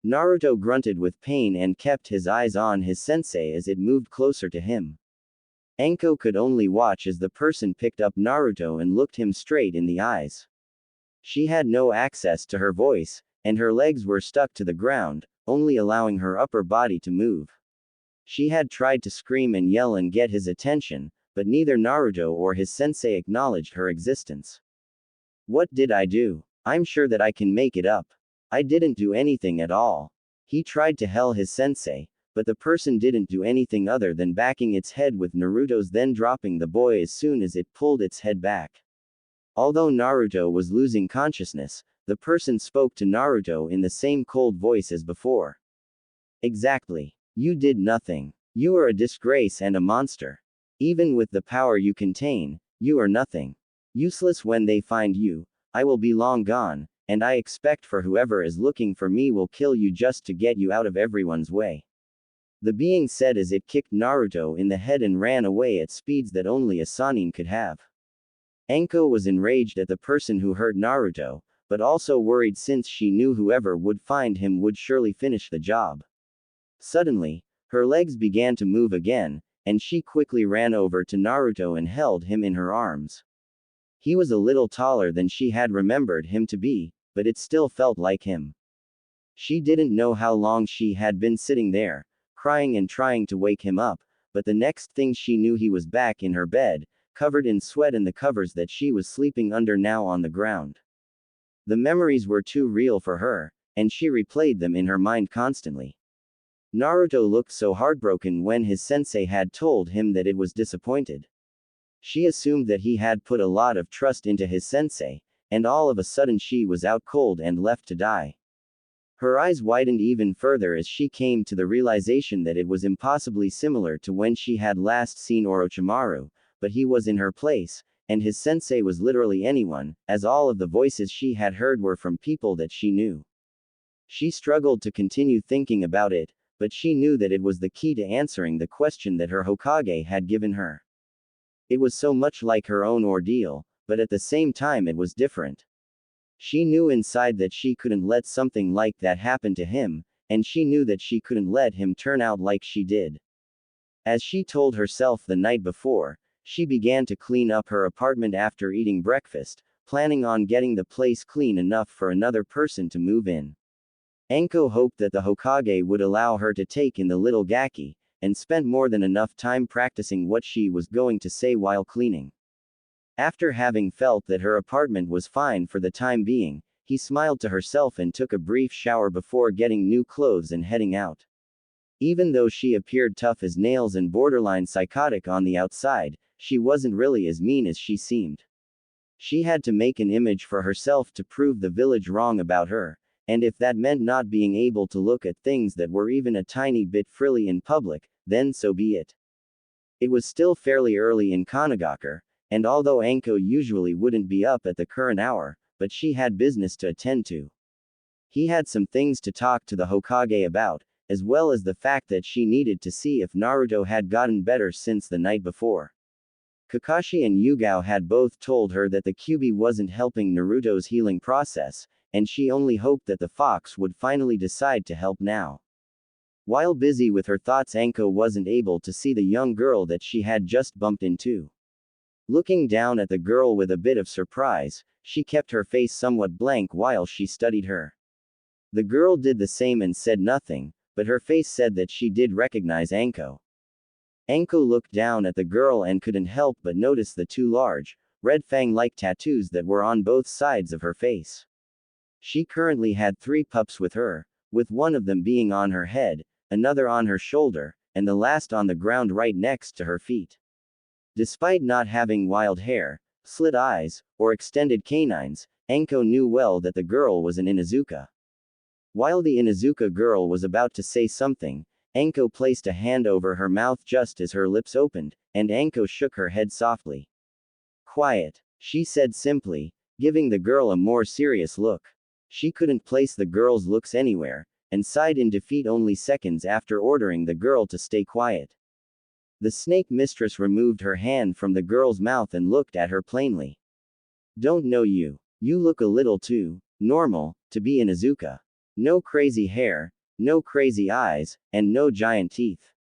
Naruto grunted with pain and kept his eyes on his sensei as it moved closer to him. Anko could only watch as the person picked up Naruto and looked him straight in the eyes. She had no access to her voice, and her legs were stuck to the ground, only allowing her upper body to move. She had tried to scream and yell and get his attention, but neither Naruto or his sensei acknowledged her existence. "What did I do? I'm sure that I can make it up. I didn't do anything at all." He tried to tell his sensei, but the person didn't do anything other than backing its head with Naruto's, then dropping the boy as soon as it pulled its head back. Although Naruto was losing consciousness, the person spoke to Naruto in the same cold voice as before. "Exactly. You did nothing. You are a disgrace and a monster. Even with the power you contain, you are nothing. Useless when they find you, I will be long gone, and I expect for whoever is looking for me will kill you just to get you out of everyone's way. The being said as it kicked Naruto in the head and ran away at speeds that only a Sannin could have. Anko was enraged at the person who hurt Naruto, but also worried since she knew whoever would find him would surely finish the job. Suddenly, her legs began to move again, and she quickly ran over to Naruto and held him in her arms. He was a little taller than she had remembered him to be, but it still felt like him. She didn't know how long she had been sitting there, crying and trying to wake him up, but the next thing she knew he was back in her bed, covered in sweat and the covers that she was sleeping under now on the ground. The memories were too real for her, and she replayed them in her mind constantly. Naruto looked so heartbroken when his sensei had told him that it was disappointed. She assumed that he had put a lot of trust into his sensei, and all of a sudden she was out cold and left to die. Her eyes widened even further as she came to the realization that it was impossibly similar to when she had last seen Orochimaru, but he was in her place, and his sensei was literally anyone, as all of the voices she had heard were from people that she knew. She struggled to continue thinking about it, but she knew that it was the key to answering the question that her Hokage had given her. It was so much like her own ordeal, but at the same time it was different. She knew inside that she couldn't let something like that happen to him, and she knew that she couldn't let him turn out like she did. As she told herself the night before, she began to clean up her apartment after eating breakfast, planning on getting the place clean enough for another person to move in. Anko hoped that the Hokage would allow her to take in the little gaki, and spent more than enough time practicing what she was going to say while cleaning. After having felt that her apartment was fine for the time being, he smiled to herself and took a brief shower before getting new clothes and heading out. Even though she appeared tough as nails and borderline psychotic on the outside, she wasn't really as mean as she seemed. She had to make an image for herself to prove the village wrong about her, and if that meant not being able to look at things that were even a tiny bit frilly in public, then so be it. It was still fairly early in Kanagaku, and although Anko usually wouldn't be up at the current hour, but she had business to attend to. He had some things to talk to the Hokage about, as well as the fact that she needed to see if Naruto had gotten better since the night before. Kakashi and Yugao had both told her that the Kyuubi wasn't helping Naruto's healing process, and she only hoped that the fox would finally decide to help now. While busy with her thoughts, Anko wasn't able to see the young girl that she had just bumped into. Looking down at the girl with a bit of surprise, she kept her face somewhat blank while she studied her. The girl did the same and said nothing, but her face said that she did recognize Anko. Anko looked down at the girl and couldn't help but notice the two large, red fang-like tattoos that were on both sides of her face. She currently had 3 pups with her, with one of them being on her head, another on her shoulder, and the last on the ground right next to her feet. Despite not having wild hair, slit eyes, or extended canines, Anko knew well that the girl was an Inuzuka. While the Inuzuka girl was about to say something, Anko placed a hand over her mouth just as her lips opened, and Anko shook her head softly. "Quiet," she said simply, giving the girl a more serious look. She couldn't place the girl's looks anywhere, and sighed in defeat only seconds after ordering the girl to stay quiet. The snake mistress removed her hand from the girl's mouth and looked at her plainly. "Don't know you. You look a little too normal to be Inuzuka. No crazy hair, no crazy eyes, and no giant teeth.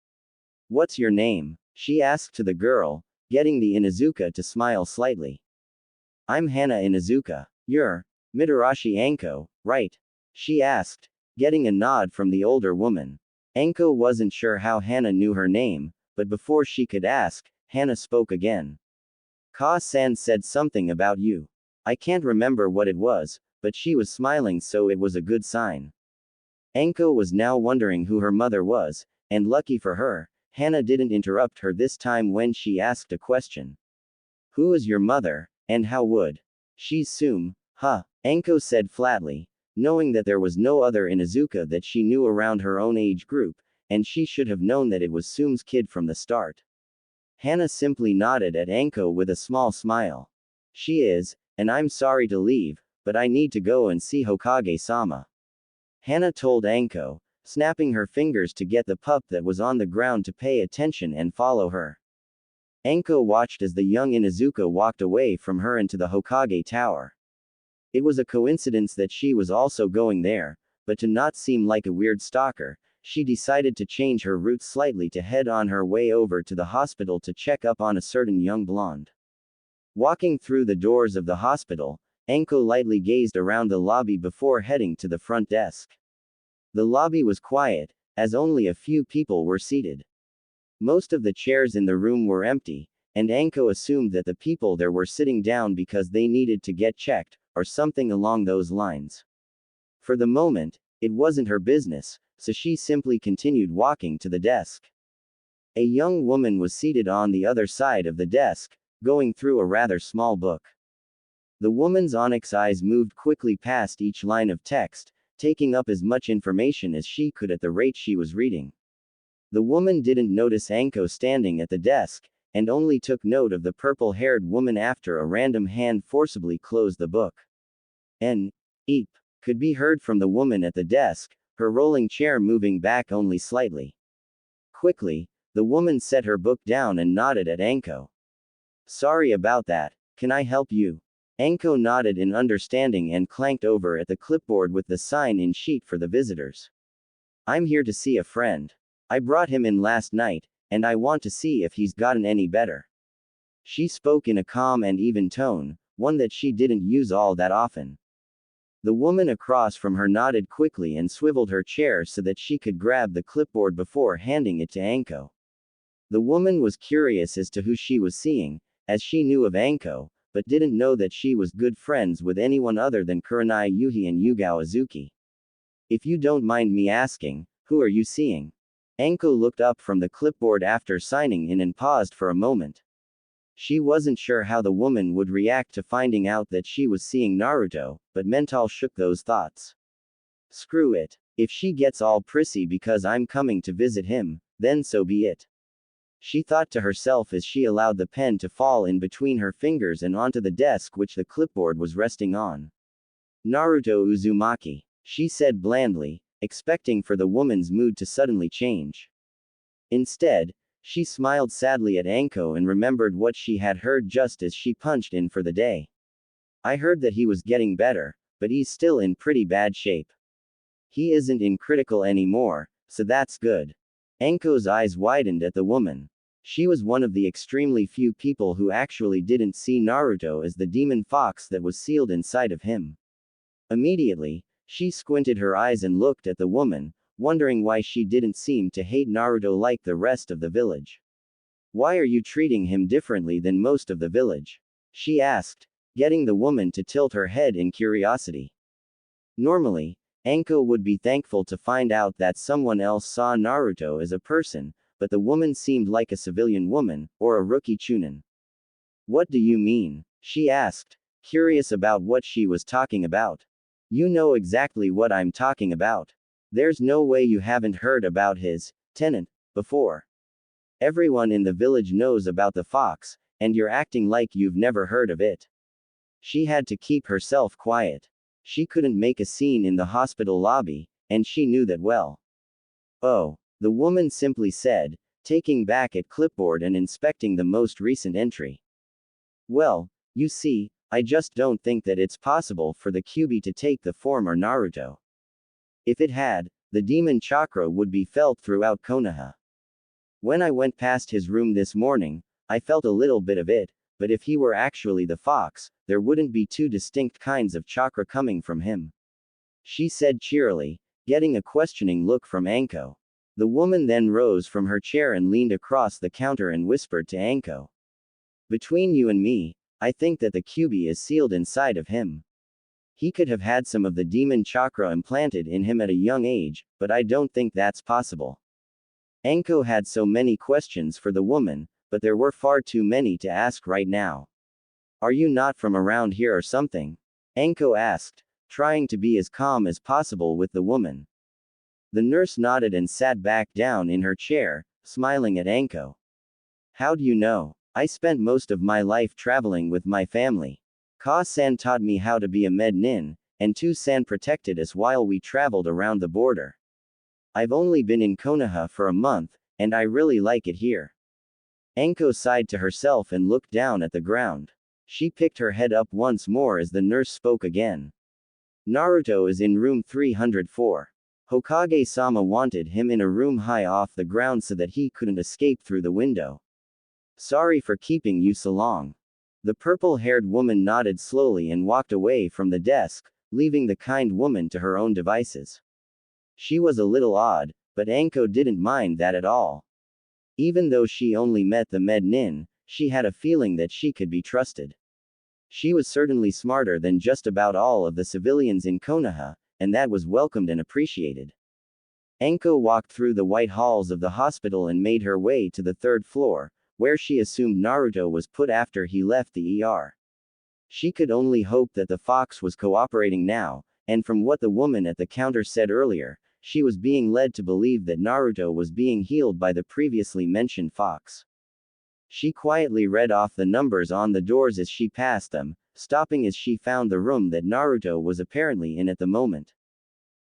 What's your name?" she asked to the girl, getting the Inuzuka to smile slightly. "I'm Hana Inuzuka. You're Mitarashi Anko, right?" she asked, getting a nod from the older woman. Anko wasn't sure how Hana knew her name, but before she could ask, Hana spoke again. "Ka-san said something about you. I can't remember what it was, but she was smiling, so it was a good sign." Anko was now wondering who her mother was, and lucky for her, Hana didn't interrupt her this time when she asked a question. "Who is your mother, and how would she's Sum, huh?" Anko said flatly, knowing that there was no other Inuzuka that she knew around her own age group, and she should have known that it was Sum's kid from the start. Hana simply nodded at Anko with a small smile. She is, and I'm sorry to leave, but I need to go and see Hokage-sama. Hana told Anko, snapping her fingers to get the pup that was on the ground to pay attention and follow her. Anko watched as the young Inuzuka walked away from her into the Hokage Tower. It was a coincidence that she was also going there, but to not seem like a weird stalker, she decided to change her route slightly to head on her way over to the hospital to check up on a certain young blonde. Walking through the doors of the hospital, Anko lightly gazed around the lobby before heading to the front desk. The lobby was quiet, as only a few people were seated. Most of the chairs in the room were empty, and Anko assumed that the people there were sitting down because they needed to get checked, or something along those lines. For the moment, it wasn't her business, so she simply continued walking to the desk. A young woman was seated on the other side of the desk, going through a rather small book. The woman's onyx eyes moved quickly past each line of text, taking up as much information as she could at the rate she was reading. The woman didn't notice Anko standing at the desk, and only took note of the purple-haired woman after a random hand forcibly closed the book. An eep could be heard from the woman at the desk, her rolling chair moving back only slightly. Quickly, the woman set her book down and nodded at Anko. Sorry about that, can I help you? Anko nodded in understanding and clanked over at the clipboard with the sign-in sheet for the visitors. I'm here to see a friend. I brought him in last night, and I want to see if he's gotten any better. She spoke in a calm and even tone, one that she didn't use all that often. The woman across from her nodded quickly and swiveled her chair so that she could grab the clipboard before handing it to Anko. The woman was curious as to who she was seeing, as she knew of Anko, but didn't know that she was good friends with anyone other than Kurenai Yuhi and Yugao Azuki. If you don't mind me asking, who are you seeing? Anko looked up from the clipboard after signing in and paused for a moment. She wasn't sure how the woman would react to finding out that she was seeing Naruto, but mental shook those thoughts. Screw it. If she gets all prissy because I'm coming to visit him, then so be it. She thought to herself as she allowed the pen to fall in between her fingers and onto the desk which the clipboard was resting on. Naruto Uzumaki, she said blandly, expecting for the woman's mood to suddenly change. Instead, she smiled sadly at Anko and remembered what she had heard just as she punched in for the day. I heard that he was getting better, but he's still in pretty bad shape. He isn't in critical anymore, so that's good. Anko's eyes widened at the woman. She was one of the extremely few people who actually didn't see Naruto as the demon fox that was sealed inside of him. Immediately, she squinted her eyes and looked at the woman, wondering why she didn't seem to hate Naruto like the rest of the village. Why are you treating him differently than most of the village? She asked, getting the woman to tilt her head in curiosity. Normally, Anko would be thankful to find out that someone else saw Naruto as a person, but the woman seemed like a civilian woman, or a rookie chunin. What do you mean? She asked, curious about what she was talking about. You know exactly what I'm talking about. There's no way you haven't heard about his tenant before. Everyone in the village knows about the fox, and you're acting like you've never heard of it. She had to keep herself quiet. She couldn't make a scene in the hospital lobby, and she knew that well. Oh, the woman simply said, taking back at clipboard and inspecting the most recent entry. Well, you see, I just don't think that it's possible for the Kyuubi to take the former Naruto. If it had, the demon chakra would be felt throughout Konoha. When I went past his room this morning, I felt a little bit of it, but if he were actually the fox, there wouldn't be two distinct kinds of chakra coming from him. She said cheerily, getting a questioning look from Anko. The woman then rose from her chair and leaned across the counter and whispered to Anko. Between you and me, I think that the Kyuubi is sealed inside of him. He could have had some of the demon chakra implanted in him at a young age, but I don't think that's possible. Anko had so many questions for the woman, but there were far too many to ask right now. Are you not from around here or something? Anko asked, trying to be as calm as possible with the woman. The nurse nodded and sat back down in her chair, smiling at Anko. How do you know? I spent most of my life traveling with my family. Ka-san taught me how to be a med nin, and Tu-san protected us while we traveled around the border. I've only been in Konoha for a month, and I really like it here. Anko sighed to herself and looked down at the ground. She picked her head up once more as the nurse spoke again. Naruto is in room 304. Hokage-sama wanted him in a room high off the ground so that he couldn't escape through the window. Sorry for keeping you so long. The purple-haired woman nodded slowly and walked away from the desk, leaving the kind woman to her own devices. She was a little odd, but Anko didn't mind that at all. Even though she only met the med nin, she had a feeling that she could be trusted. She was certainly smarter than just about all of the civilians in Konoha, and that was welcomed and appreciated. Anko walked through the white halls of the hospital and made her way to the third floor, where she assumed Naruto was put after he left the ER. She could only hope that the fox was cooperating now, and from what the woman at the counter said earlier, she was being led to believe that Naruto was being healed by the previously mentioned fox. She quietly read off the numbers on the doors as she passed them, stopping as she found the room that Naruto was apparently in at the moment.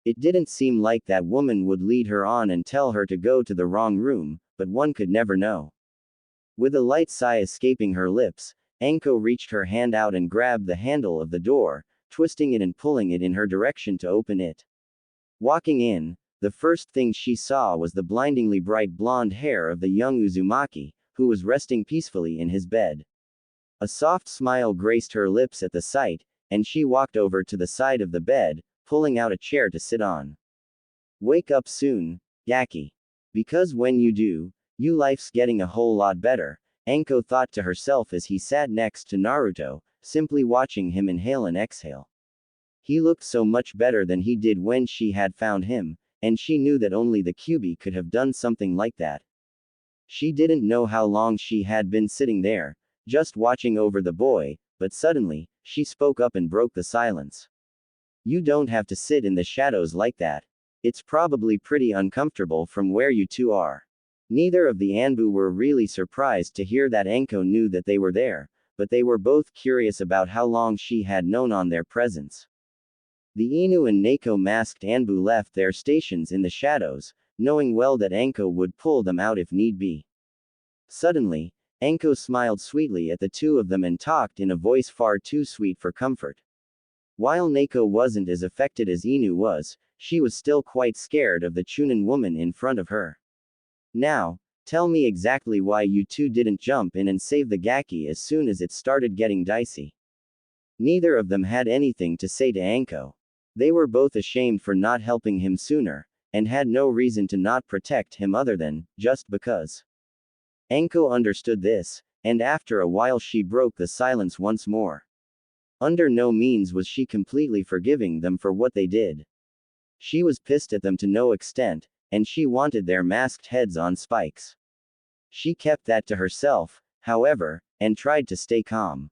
It didn't seem like that woman would lead her on and tell her to go to the wrong room, but one could never know. With a light sigh escaping her lips, Anko reached her hand out and grabbed the handle of the door, twisting it and pulling it in her direction to open it. Walking in, the first thing she saw was the blindingly bright blonde hair of the young Uzumaki, who was resting peacefully in his bed. A soft smile graced her lips at the sight, and she walked over to the side of the bed, pulling out a chair to sit on. Wake up soon, Yaki. Because when you do, your life's getting a whole lot better, Anko thought to herself as he sat next to Naruto, simply watching him inhale and exhale. He looked so much better than he did when she had found him, and she knew that only the Kyuubi could have done something like that. She didn't know how long she had been sitting there, just watching over the boy, but suddenly, she spoke up and broke the silence. You don't have to sit in the shadows like that. It's probably pretty uncomfortable from where you two are. Neither of the Anbu were really surprised to hear that Anko knew that they were there, but they were both curious about how long she had known on their presence. The Inu and Neko masked Anbu left their stations in the shadows, knowing well that Anko would pull them out if need be. Suddenly, Anko smiled sweetly at the two of them and talked in a voice far too sweet for comfort. While Neko wasn't as affected as Inu was, she was still quite scared of the Chunin woman in front of her. Now, tell me exactly why you two didn't jump in and save the Gaki as soon as it started getting dicey. Neither of them had anything to say to Anko. They were both ashamed for not helping him sooner, and had no reason to not protect him other than, just because. Anko understood this, and after a while she broke the silence once more. Under no means was she completely forgiving them for what they did. She was pissed at them to no extent, and she wanted their masked heads on spikes. She kept that to herself, however, and tried to stay calm.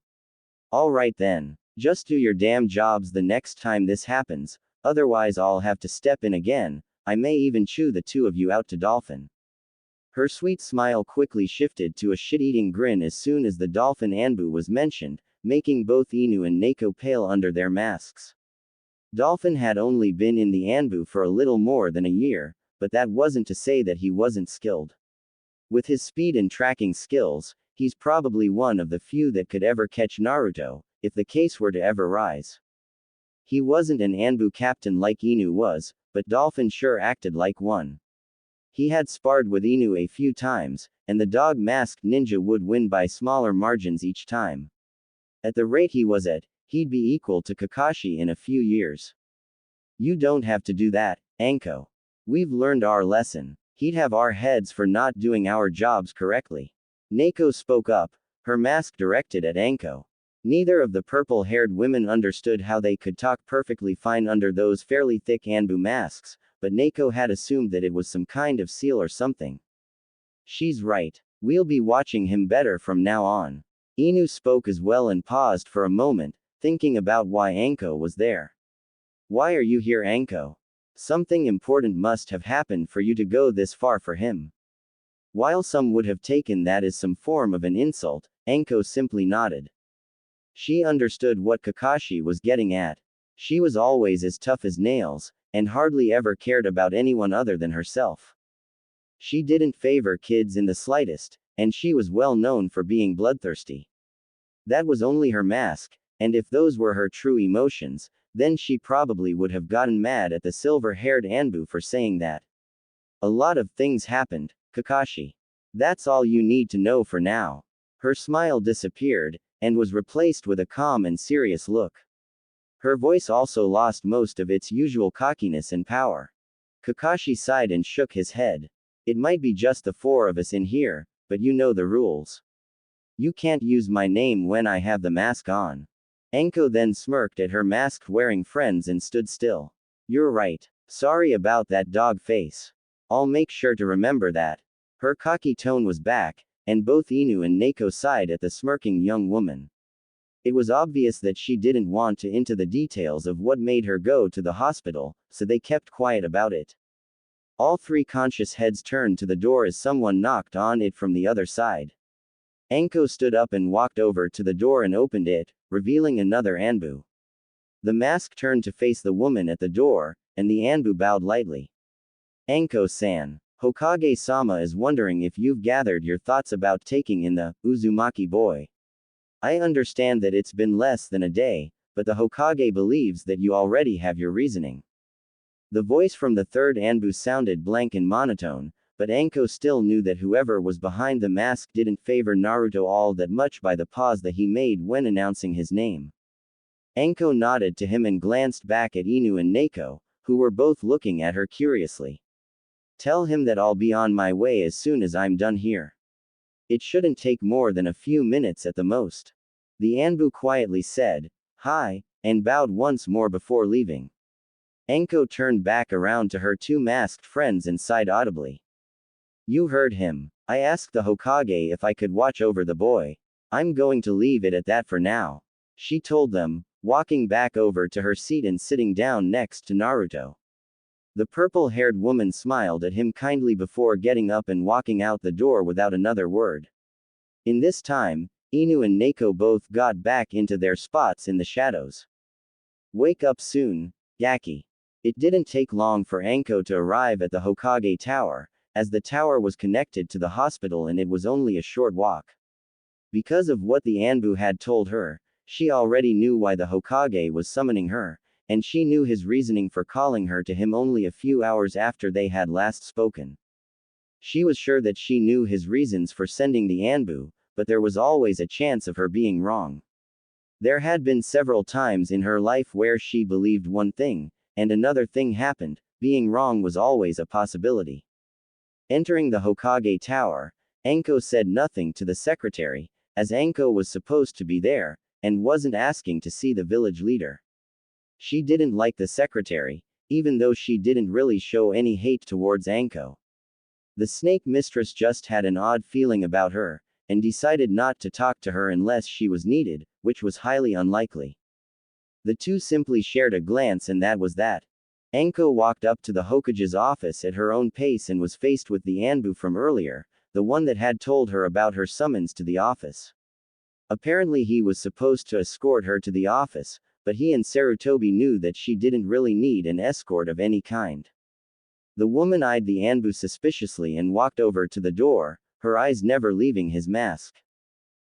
Alright then. Just do your damn jobs the next time this happens, otherwise I'll have to step in again, I may even chew the two of you out to dolphin. Her sweet smile quickly shifted to a shit-eating grin as soon as the dolphin Anbu was mentioned, making both Inu and Neko pale under their masks. Dolphin had only been in the Anbu for a little more than a year, but that wasn't to say that he wasn't skilled. With his speed and tracking skills, he's probably one of the few that could ever catch Naruto, if the case were to ever rise. He wasn't an Anbu captain like Inu was, but Dolphin sure acted like one. He had sparred with Inu a few times, and the dog-masked ninja would win by smaller margins each time. At the rate he was at, he'd be equal to Kakashi in a few years. You don't have to do that, Anko. We've learned our lesson. He'd have our heads for not doing our jobs correctly. Neko spoke up, her mask directed at Anko. Neither of the purple-haired women understood how they could talk perfectly fine under those fairly thick Anbu masks, but Neko had assumed that it was some kind of seal or something. She's right. We'll be watching him better from now on. Inu spoke as well and paused for a moment, thinking about why Anko was there. Why are you here, Anko? Something important must have happened for you to go this far for him. While some would have taken that as some form of an insult, Anko simply nodded. She understood what Kakashi was getting at. She was always as tough as nails, and hardly ever cared about anyone other than herself. She didn't favor kids in the slightest, and she was well known for being bloodthirsty. That was only her mask, and if those were her true emotions, then she probably would have gotten mad at the silver-haired Anbu for saying that. A lot of things happened, Kakashi. That's all you need to know for now. Her smile disappeared, and was replaced with a calm and serious look. Her voice also lost most of its usual cockiness and power. Kakashi sighed and shook his head. It might be just the four of us in here, but you know the rules. You can't use my name when I have the mask on. Anko then smirked at her mask-wearing friends and stood still. You're right. Sorry about that dog face. I'll make sure to remember that. Her cocky tone was back, and both Inu and Neko sighed at the smirking young woman. It was obvious that she didn't want to into the details of what made her go to the hospital, so they kept quiet about it. All three conscious heads turned to the door as someone knocked on it from the other side. Anko stood up and walked over to the door and opened it, revealing another Anbu. The mask turned to face the woman at the door, and the Anbu bowed lightly. Anko-san, Hokage-sama is wondering if you've gathered your thoughts about taking in the Uzumaki boy. I understand that it's been less than a day, but the Hokage believes that you already have your reasoning. The voice from the third Anbu sounded blank and monotone, but Anko still knew that whoever was behind the mask didn't favor Naruto all that much by the pause that he made when announcing his name. Anko nodded to him and glanced back at Inu and Neko, who were both looking at her curiously. Tell him that I'll be on my way as soon as I'm done here. It shouldn't take more than a few minutes at the most. The Anbu quietly said, "Hi," and bowed once more before leaving. Anko turned back around to her two masked friends and sighed audibly. You heard him. I asked the Hokage if I could watch over the boy. I'm going to leave it at that for now. She told them, walking back over to her seat and sitting down next to Naruto. The purple-haired woman smiled at him kindly before getting up and walking out the door without another word. In this time, Inu and Neko both got back into their spots in the shadows. Wake up soon, Gaki. It didn't take long for Anko to arrive at the Hokage Tower, as the tower was connected to the hospital and it was only a short walk. Because of what the Anbu had told her, she already knew why the Hokage was summoning her, and she knew his reasoning for calling her to him only a few hours after they had last spoken. She was sure that she knew his reasons for sending the Anbu, but there was always a chance of her being wrong. There had been several times in her life where she believed one thing, and another thing happened. Being wrong was always a possibility. Entering the Hokage Tower, Anko said nothing to the secretary, as Anko was supposed to be there, and wasn't asking to see the village leader. She didn't like the secretary, even though she didn't really show any hate towards Anko. The snake mistress just had an odd feeling about her, and decided not to talk to her unless she was needed, which was highly unlikely. The two simply shared a glance and that was that. Anko walked up to the Hokage's office at her own pace and was faced with the Anbu from earlier, the one that had told her about her summons to the office. Apparently he was supposed to escort her to the office, but he and Sarutobi knew that she didn't really need an escort of any kind. The woman eyed the Anbu suspiciously and walked over to the door, her eyes never leaving his mask.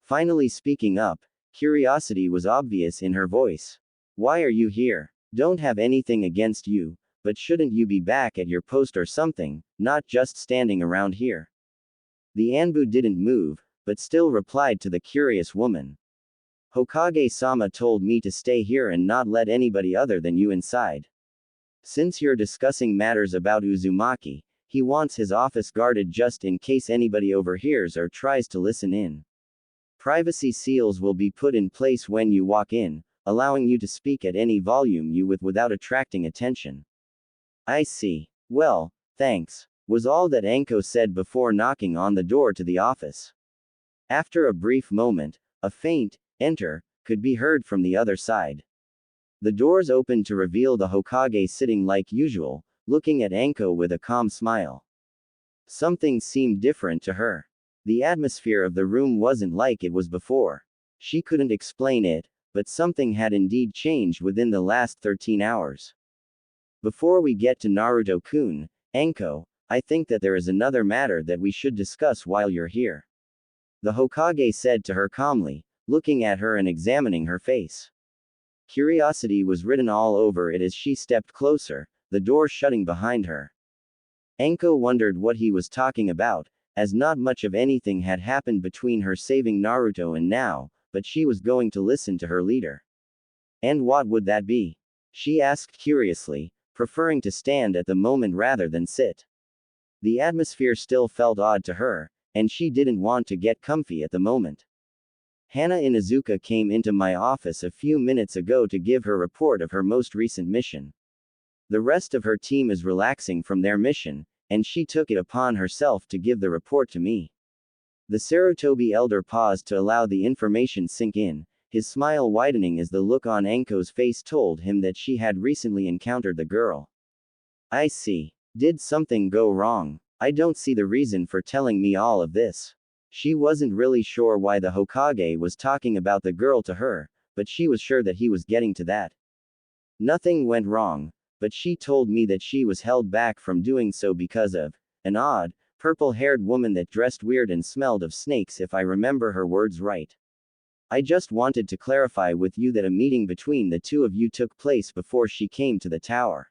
Finally speaking up, curiosity was obvious in her voice. Why are you here? Don't have anything against you, but shouldn't you be back at your post or something, not just standing around here? The Anbu didn't move, but still replied to the curious woman. Hokage-sama told me to stay here and not let anybody other than you inside. Since you're discussing matters about Uzumaki, he wants his office guarded just in case anybody overhears or tries to listen in. Privacy seals will be put in place when you walk in, allowing you to speak at any volume you with without attracting attention. I see. Well, thanks, was all that Anko said before knocking on the door to the office. After a brief moment, a faint, enter, could be heard from the other side. The doors opened to reveal the Hokage sitting like usual, looking at Anko with a calm smile. Something seemed different to her. The atmosphere of the room wasn't like it was before. She couldn't explain it, but something had indeed changed within the last 13 hours. Before we get to Naruto-kun, Anko, I think that there is another matter that we should discuss while you're here. The Hokage said to her calmly, looking at her and examining her face. Curiosity was written all over it as she stepped closer, the door shutting behind her. Anko wondered what he was talking about, as not much of anything had happened between her saving Naruto and now, but she was going to listen to her leader. And what would that be? She asked curiously, preferring to stand at the moment rather than sit. The atmosphere still felt odd to her, and she didn't want to get comfy at the moment. Hana Inuzuka came into my office a few minutes ago to give her report of her most recent mission. The rest of her team is relaxing from their mission, and she took it upon herself to give the report to me. The Sarutobi elder paused to allow the information sink in, his smile widening as the look on Anko's face told him that she had recently encountered the girl. I see. Did something go wrong? I don't see the reason for telling me all of this. She wasn't really sure why the Hokage was talking about the girl to her, but she was sure that he was getting to that. Nothing went wrong, but she told me that she was held back from doing so because of an odd, purple-haired woman that dressed weird and smelled of snakes, if I remember her words right. I just wanted to clarify with you that a meeting between the two of you took place before she came to the tower.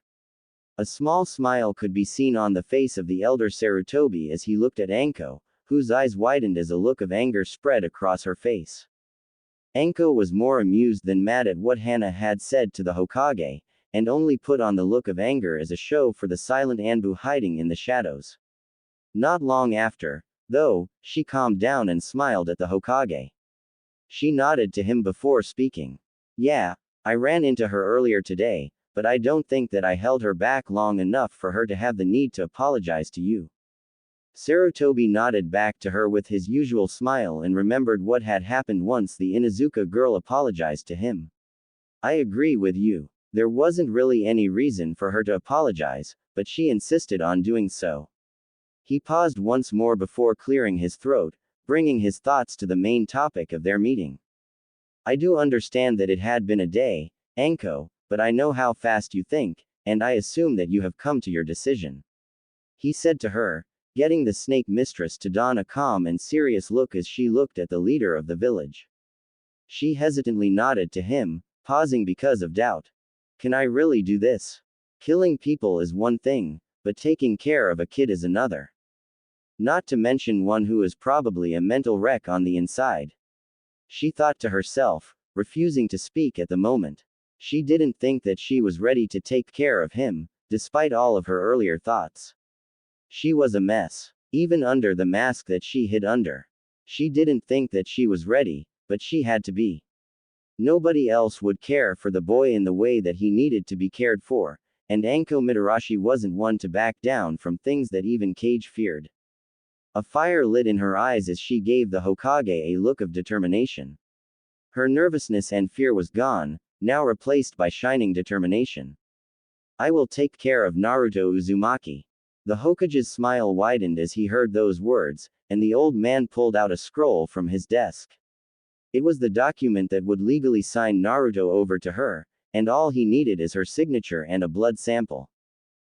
A small smile could be seen on the face of the elder Sarutobi as he looked at Anko, whose eyes widened as a look of anger spread across her face. Anko was more amused than mad at what Hana had said to the Hokage, and only put on the look of anger as a show for the silent Anbu hiding in the shadows. Not long after, though, she calmed down and smiled at the Hokage. She nodded to him before speaking. Yeah, I ran into her earlier today, but I don't think that I held her back long enough for her to have the need to apologize to you. Sarutobi nodded back to her with his usual smile and remembered what had happened once the Inuzuka girl apologized to him. I agree with you. There wasn't really any reason for her to apologize, but she insisted on doing so. He paused once more before clearing his throat, bringing his thoughts to the main topic of their meeting. I do understand that it had been a day, Anko, but I know how fast you think, and I assume that you have come to your decision. He said to her, getting the snake mistress to don a calm and serious look as she looked at the leader of the village. She hesitantly nodded to him, pausing because of doubt. Can I really do this? Killing people is one thing, but taking care of a kid is another. Not to mention one who is probably a mental wreck on the inside. She thought to herself, refusing to speak at the moment. She didn't think that she was ready to take care of him, despite all of her earlier thoughts. She was a mess, even under the mask that she hid under. She didn't think that she was ready, but she had to be. Nobody else would care for the boy in the way that he needed to be cared for, and Anko Mitarashi wasn't one to back down from things that even Kage feared. A fire lit in her eyes as she gave the Hokage a look of determination. Her nervousness and fear was gone, now replaced by shining determination. I will take care of Naruto Uzumaki. The Hokage's smile widened as he heard those words, and the old man pulled out a scroll from his desk. It was the document that would legally sign Naruto over to her, and all he needed is her signature and a blood sample.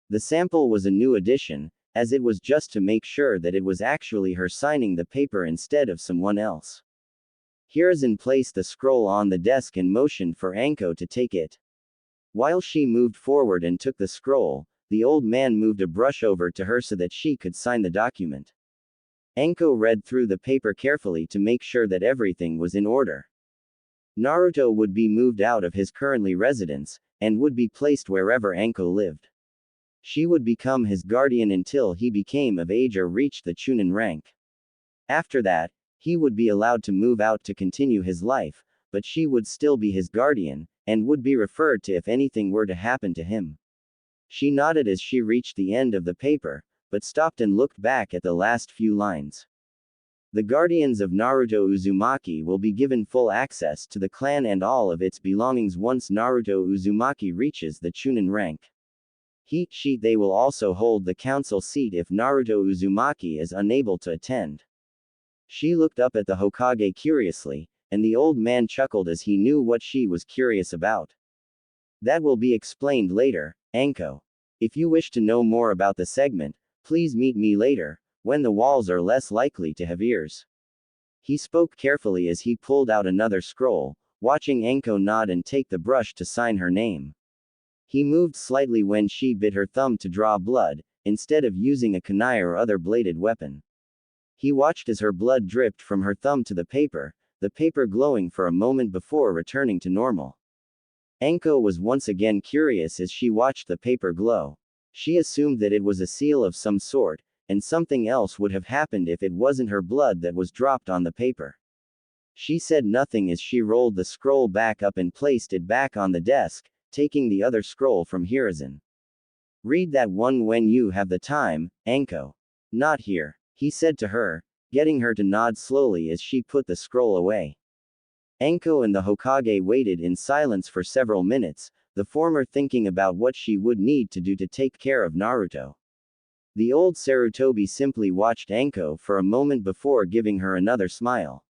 The sample was a new addition, as it was just to make sure that it was actually her signing the paper instead of someone else. Hiruzen placed the scroll on the desk and motioned for Anko to take it. While she moved forward and took the scroll, the old man moved a brush over to her so that she could sign the document. Anko read through the paper carefully to make sure that everything was in order. Naruto would be moved out of his currently residence, and would be placed wherever Anko lived. She would become his guardian until he became of age or reached the Chunin rank. After that, he would be allowed to move out to continue his life, but she would still be his guardian, and would be referred to if anything were to happen to him. She nodded as she reached the end of the paper, but stopped and looked back at the last few lines. The guardians of Naruto Uzumaki will be given full access to the clan and all of its belongings once Naruto Uzumaki reaches the Chunin rank. Heat sheet. They will also hold the council seat if Naruto Uzumaki is unable to attend. She looked up at the Hokage curiously, and the old man chuckled as he knew what she was curious about. That will be explained later, Anko. If you wish to know more about the segment, please meet me later, when the walls are less likely to have ears. He spoke carefully as he pulled out another scroll, watching Anko nod and take the brush to sign her name. He moved slightly when she bit her thumb to draw blood, instead of using a kunai or other bladed weapon. He watched as her blood dripped from her thumb to the paper glowing for a moment before returning to normal. Anko was once again curious as she watched the paper glow. She assumed that it was a seal of some sort, and something else would have happened if it wasn't her blood that was dropped on the paper. She said nothing as she rolled the scroll back up and placed it back on the desk, taking the other scroll from Hiruzen. Read that one when you have the time, Anko. Not here, he said to her, getting her to nod slowly as she put the scroll away. Anko and the Hokage waited in silence for several minutes, the former thinking about what she would need to do to take care of Naruto. The old Sarutobi simply watched Anko for a moment before giving her another smile.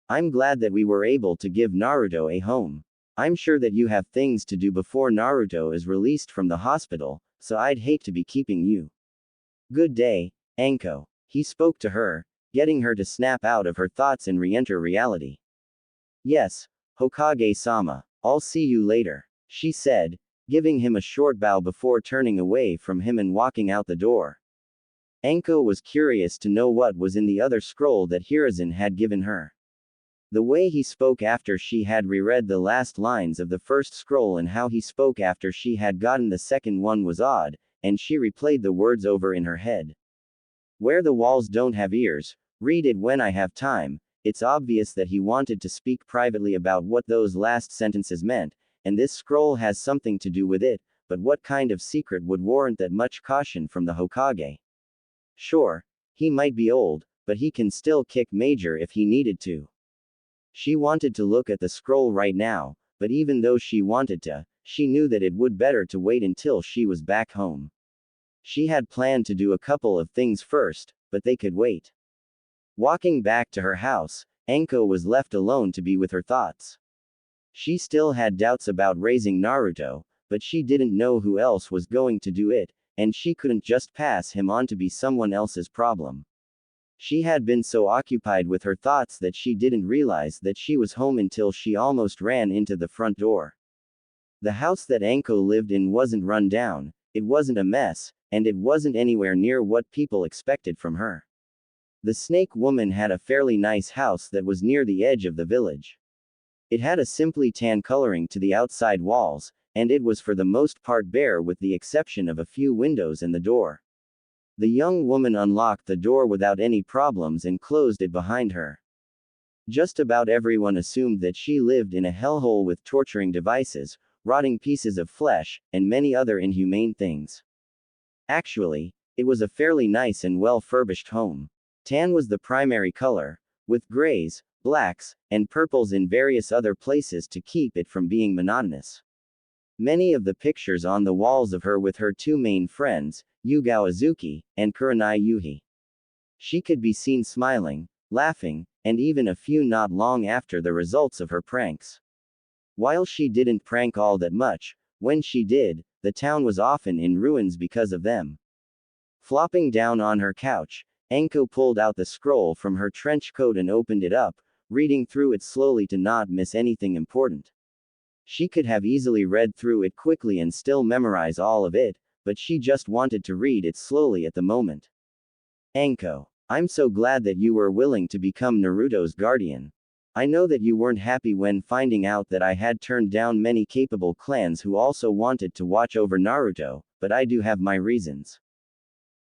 I'm glad that we were able to give Naruto a home. I'm sure that you have things to do before Naruto is released from the hospital, so I'd hate to be keeping you. Good day, Anko. He spoke to her, getting her to snap out of her thoughts and re-enter reality. Yes, Hokage-sama, I'll see you later, she said, giving him a short bow before turning away from him and walking out the door. Anko was curious to know what was in the other scroll that Hiruzen had given her. The way he spoke after she had reread the last lines of the first scroll and how he spoke after she had gotten the second one was odd, and she replayed the words over in her head. Where the walls don't have ears, read it when I have time. It's obvious that he wanted to speak privately about what those last sentences meant, and this scroll has something to do with it, but what kind of secret would warrant that much caution from the Hokage? Sure, he might be old, but he can still kick Major if he needed to. She wanted to look at the scroll right now, but even though she wanted to, she knew that it would better to wait until she was back home. She had planned to do a couple of things first, but they could wait. Walking back to her house, Anko was left alone to be with her thoughts. She still had doubts about raising Naruto, but she didn't know who else was going to do it, and she couldn't just pass him on to be someone else's problem. She had been so occupied with her thoughts that she didn't realize that she was home until she almost ran into the front door. The house that Anko lived in wasn't run down, it wasn't a mess, and it wasn't anywhere near what people expected from her. The snake woman had a fairly nice house that was near the edge of the village. It had a simply tan coloring to the outside walls, and it was for the most part bare with the exception of a few windows and the door. The young woman unlocked the door without any problems and closed it behind her. Just about everyone assumed that she lived in a hellhole with torturing devices, rotting pieces of flesh, and many other inhumane things. Actually, it was a fairly nice and well-furbished home. Tan was the primary color, with grays, blacks, and purples in various other places to keep it from being monotonous. Many of the pictures on the walls of her with her two main friends, Yugao Azuki, and Kurenai Yuhi. She could be seen smiling, laughing, and even a few not long after the results of her pranks. While she didn't prank all that much, when she did, the town was often in ruins because of them. Flopping down on her couch, Anko pulled out the scroll from her trench coat and opened it up, reading through it slowly to not miss anything important. She could have easily read through it quickly and still memorize all of it, but she just wanted to read it slowly at the moment. Anko, I'm so glad that you were willing to become Naruto's guardian. I know that you weren't happy when finding out that I had turned down many capable clans who also wanted to watch over Naruto, but I do have my reasons.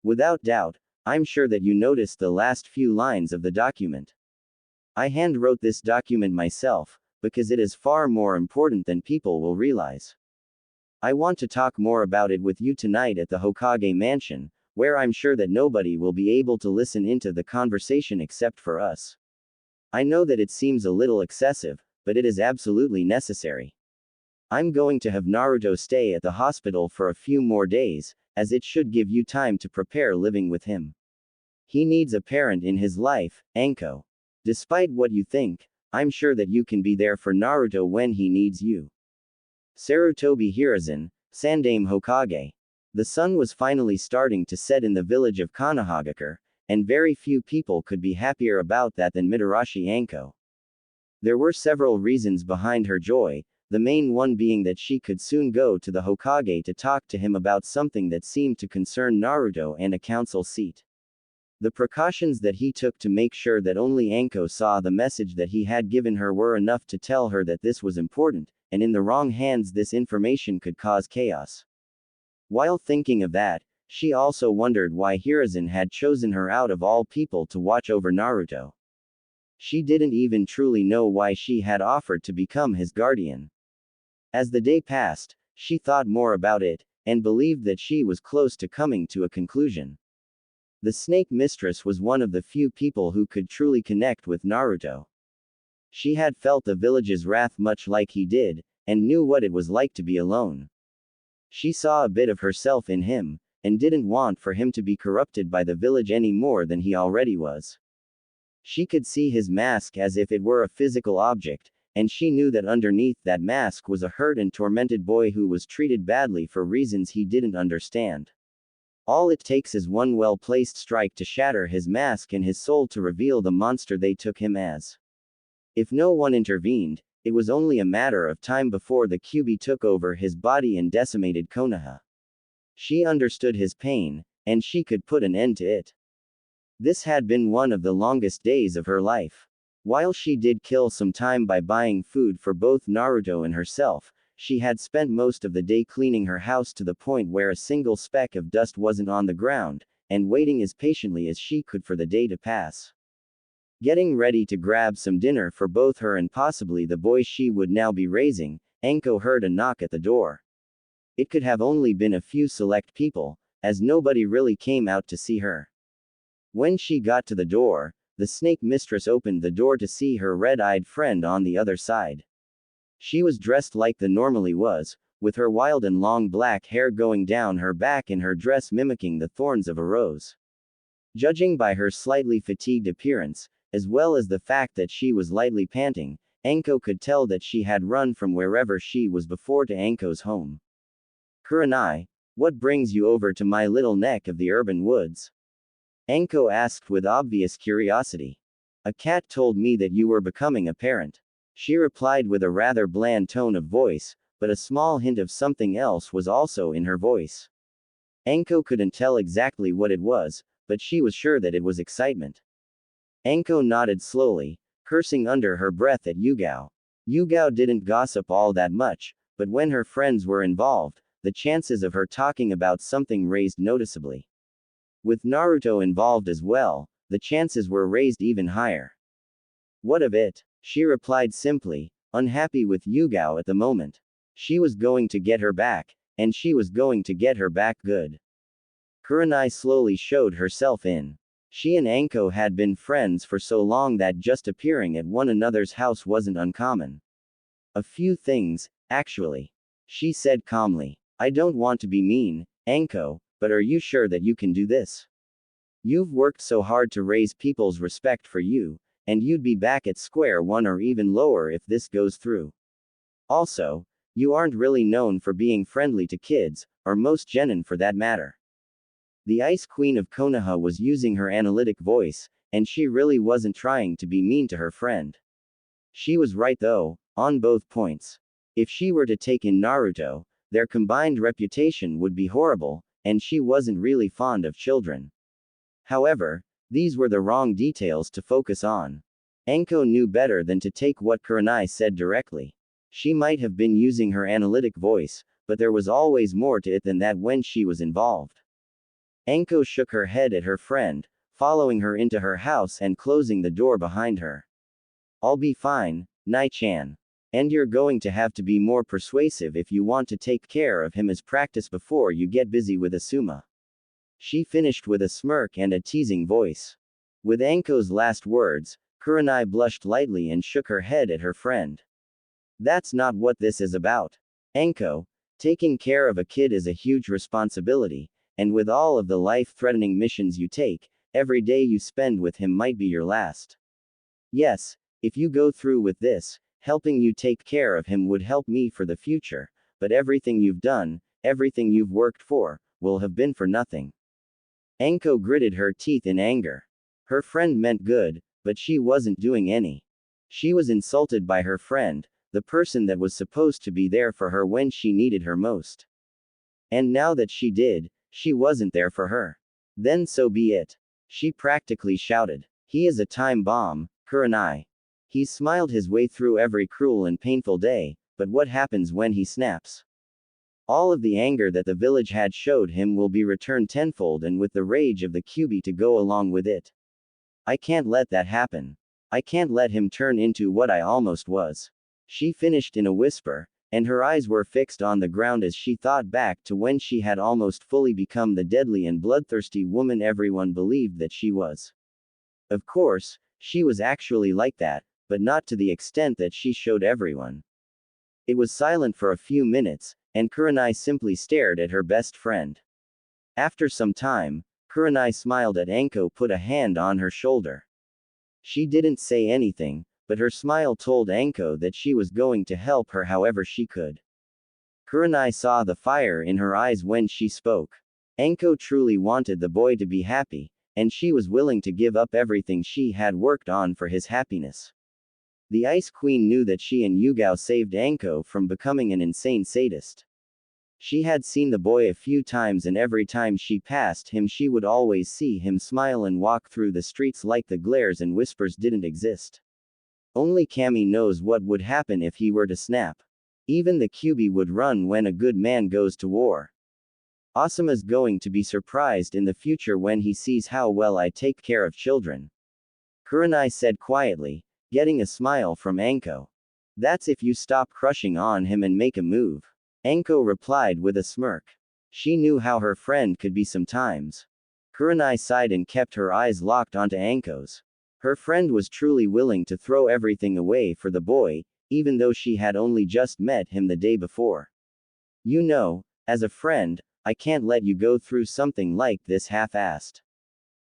Without doubt, I'm sure that you noticed the last few lines of the document. I hand-wrote this document myself, because it is far more important than people will realize. I want to talk more about it with you tonight at the Hokage mansion, where I'm sure that nobody will be able to listen into the conversation except for us. I know that it seems a little excessive, but it is absolutely necessary. I'm going to have Naruto stay at the hospital for a few more days, as it should give you time to prepare living with him. He needs a parent in his life, Anko. Despite what you think, I'm sure that you can be there for Naruto when he needs you. Sarutobi Hiruzen, Sandaime Hokage. The sun was finally starting to set in the village of Konohagakure, and very few people could be happier about that than Mitarashi Anko. There were several reasons behind her joy, the main one being that she could soon go to the Hokage to talk to him about something that seemed to concern Naruto and a council seat. The precautions that he took to make sure that only Anko saw the message that he had given her were enough to tell her that this was important, and in the wrong hands this information could cause chaos. While thinking of that, she also wondered why Hiruzen had chosen her out of all people to watch over Naruto. She didn't even truly know why she had offered to become his guardian. As the day passed, she thought more about it, and believed that she was close to coming to a conclusion. The Snake Mistress was one of the few people who could truly connect with Naruto. She had felt the village's wrath much like he did, and knew what it was like to be alone. She saw a bit of herself in him, and didn't want for him to be corrupted by the village any more than he already was. She could see his mask as if it were a physical object, and she knew that underneath that mask was a hurt and tormented boy who was treated badly for reasons he didn't understand. All it takes is one well-placed strike to shatter his mask and his soul to reveal the monster they took him as. If no one intervened, it was only a matter of time before the Kyuubi took over his body and decimated Konoha. She understood his pain, and she could put an end to it. This had been one of the longest days of her life. While she did kill some time by buying food for both Naruto and herself, she had spent most of the day cleaning her house to the point where a single speck of dust wasn't on the ground, and waiting as patiently as she could for the day to pass. Getting ready to grab some dinner for both her and possibly the boy she would now be raising, Anko heard a knock at the door. It could have only been a few select people, as nobody really came out to see her. When she got to the door, the Snake Mistress opened the door to see her red-eyed friend on the other side. She was dressed like the normally was, with her wild and long black hair going down her back and her dress mimicking the thorns of a rose. Judging by her slightly fatigued appearance, as well as the fact that she was lightly panting, Anko could tell that she had run from wherever she was before to Anko's home. Kurenai, what brings you over to my little neck of the urban woods? Anko asked with obvious curiosity. A cat told me that you were becoming a parent. She replied with a rather bland tone of voice, but a small hint of something else was also in her voice. Anko couldn't tell exactly what it was, but she was sure that it was excitement. Anko nodded slowly, cursing under her breath at Yugao. Yugao didn't gossip all that much, but when her friends were involved, the chances of her talking about something raised noticeably. With Naruto involved as well, the chances were raised even higher. What of it? She replied simply, unhappy with Yugao at the moment. She was going to get her back, and she was going to get her back good. Kurenai slowly showed herself in. She and Anko had been friends for so long that just appearing at one another's house wasn't uncommon. A few things, actually. She said calmly. I don't want to be mean, Anko, but are you sure that you can do this? You've worked so hard to raise people's respect for you, and you'd be back at square one or even lower if this goes through. Also, you aren't really known for being friendly to kids, or most genin for that matter. The Ice Queen of Konoha was using her analytic voice, and she really wasn't trying to be mean to her friend. She was right though, on both points. If she were to take in Naruto, their combined reputation would be horrible, and she wasn't really fond of children. However, these were the wrong details to focus on. Anko knew better than to take what Kurenai said directly. She might have been using her analytic voice, but there was always more to it than that when she was involved. Anko shook her head at her friend, following her into her house and closing the door behind her. I'll be fine, Nai-chan. And you're going to have to be more persuasive if you want to take care of him as practice before you get busy with Asuma. She finished with a smirk and a teasing voice. With Anko's last words, Kurenai blushed lightly and shook her head at her friend. That's not what this is about. Anko, taking care of a kid is a huge responsibility, and with all of the life-threatening missions you take, every day you spend with him might be your last. Yes, if you go through with this, helping you take care of him would help me for the future, but everything you've done, everything you've worked for, will have been for nothing. Anko gritted her teeth in anger. Her friend meant good, but she wasn't doing any. She was insulted by her friend, the person that was supposed to be there for her when she needed her most. And now that she wasn't there for her. Then so be it. She practically shouted. He is a time bomb, Kurenai. He smiled his way through every cruel and painful day, but what happens when he snaps? All of the anger that the village had showed him will be returned tenfold, and with the rage of the QB to go along with it. I can't let that happen. I can't let him turn into what I almost was. She finished in a whisper, and her eyes were fixed on the ground as she thought back to when she had almost fully become the deadly and bloodthirsty woman everyone believed that she was. Of course, she was actually like that, but not to the extent that she showed everyone. It was silent for a few minutes, and Kurenai simply stared at her best friend. After some time, Kurenai smiled at Anko, put a hand on her shoulder. She didn't say anything, but her smile told Anko that she was going to help her however she could. Kurenai saw the fire in her eyes when she spoke. Anko truly wanted the boy to be happy, and she was willing to give up everything she had worked on for his happiness. The Ice Queen knew that she and Yugao saved Anko from becoming an insane sadist. She had seen the boy a few times, and every time she passed him she would always see him smile and walk through the streets like the glares and whispers didn't exist. Only Kami knows what would happen if he were to snap. Even the QB would run when a good man goes to war. Asuma's going to be surprised in the future when he sees how well I take care of children. Kurenai said quietly, getting a smile from Anko. That's if you stop crushing on him and make a move. Anko replied with a smirk. She knew how her friend could be sometimes. Kurenai sighed and kept her eyes locked onto Anko's. Her friend was truly willing to throw everything away for the boy, even though she had only just met him the day before. You know, as a friend, I can't let you go through something like this half-assed.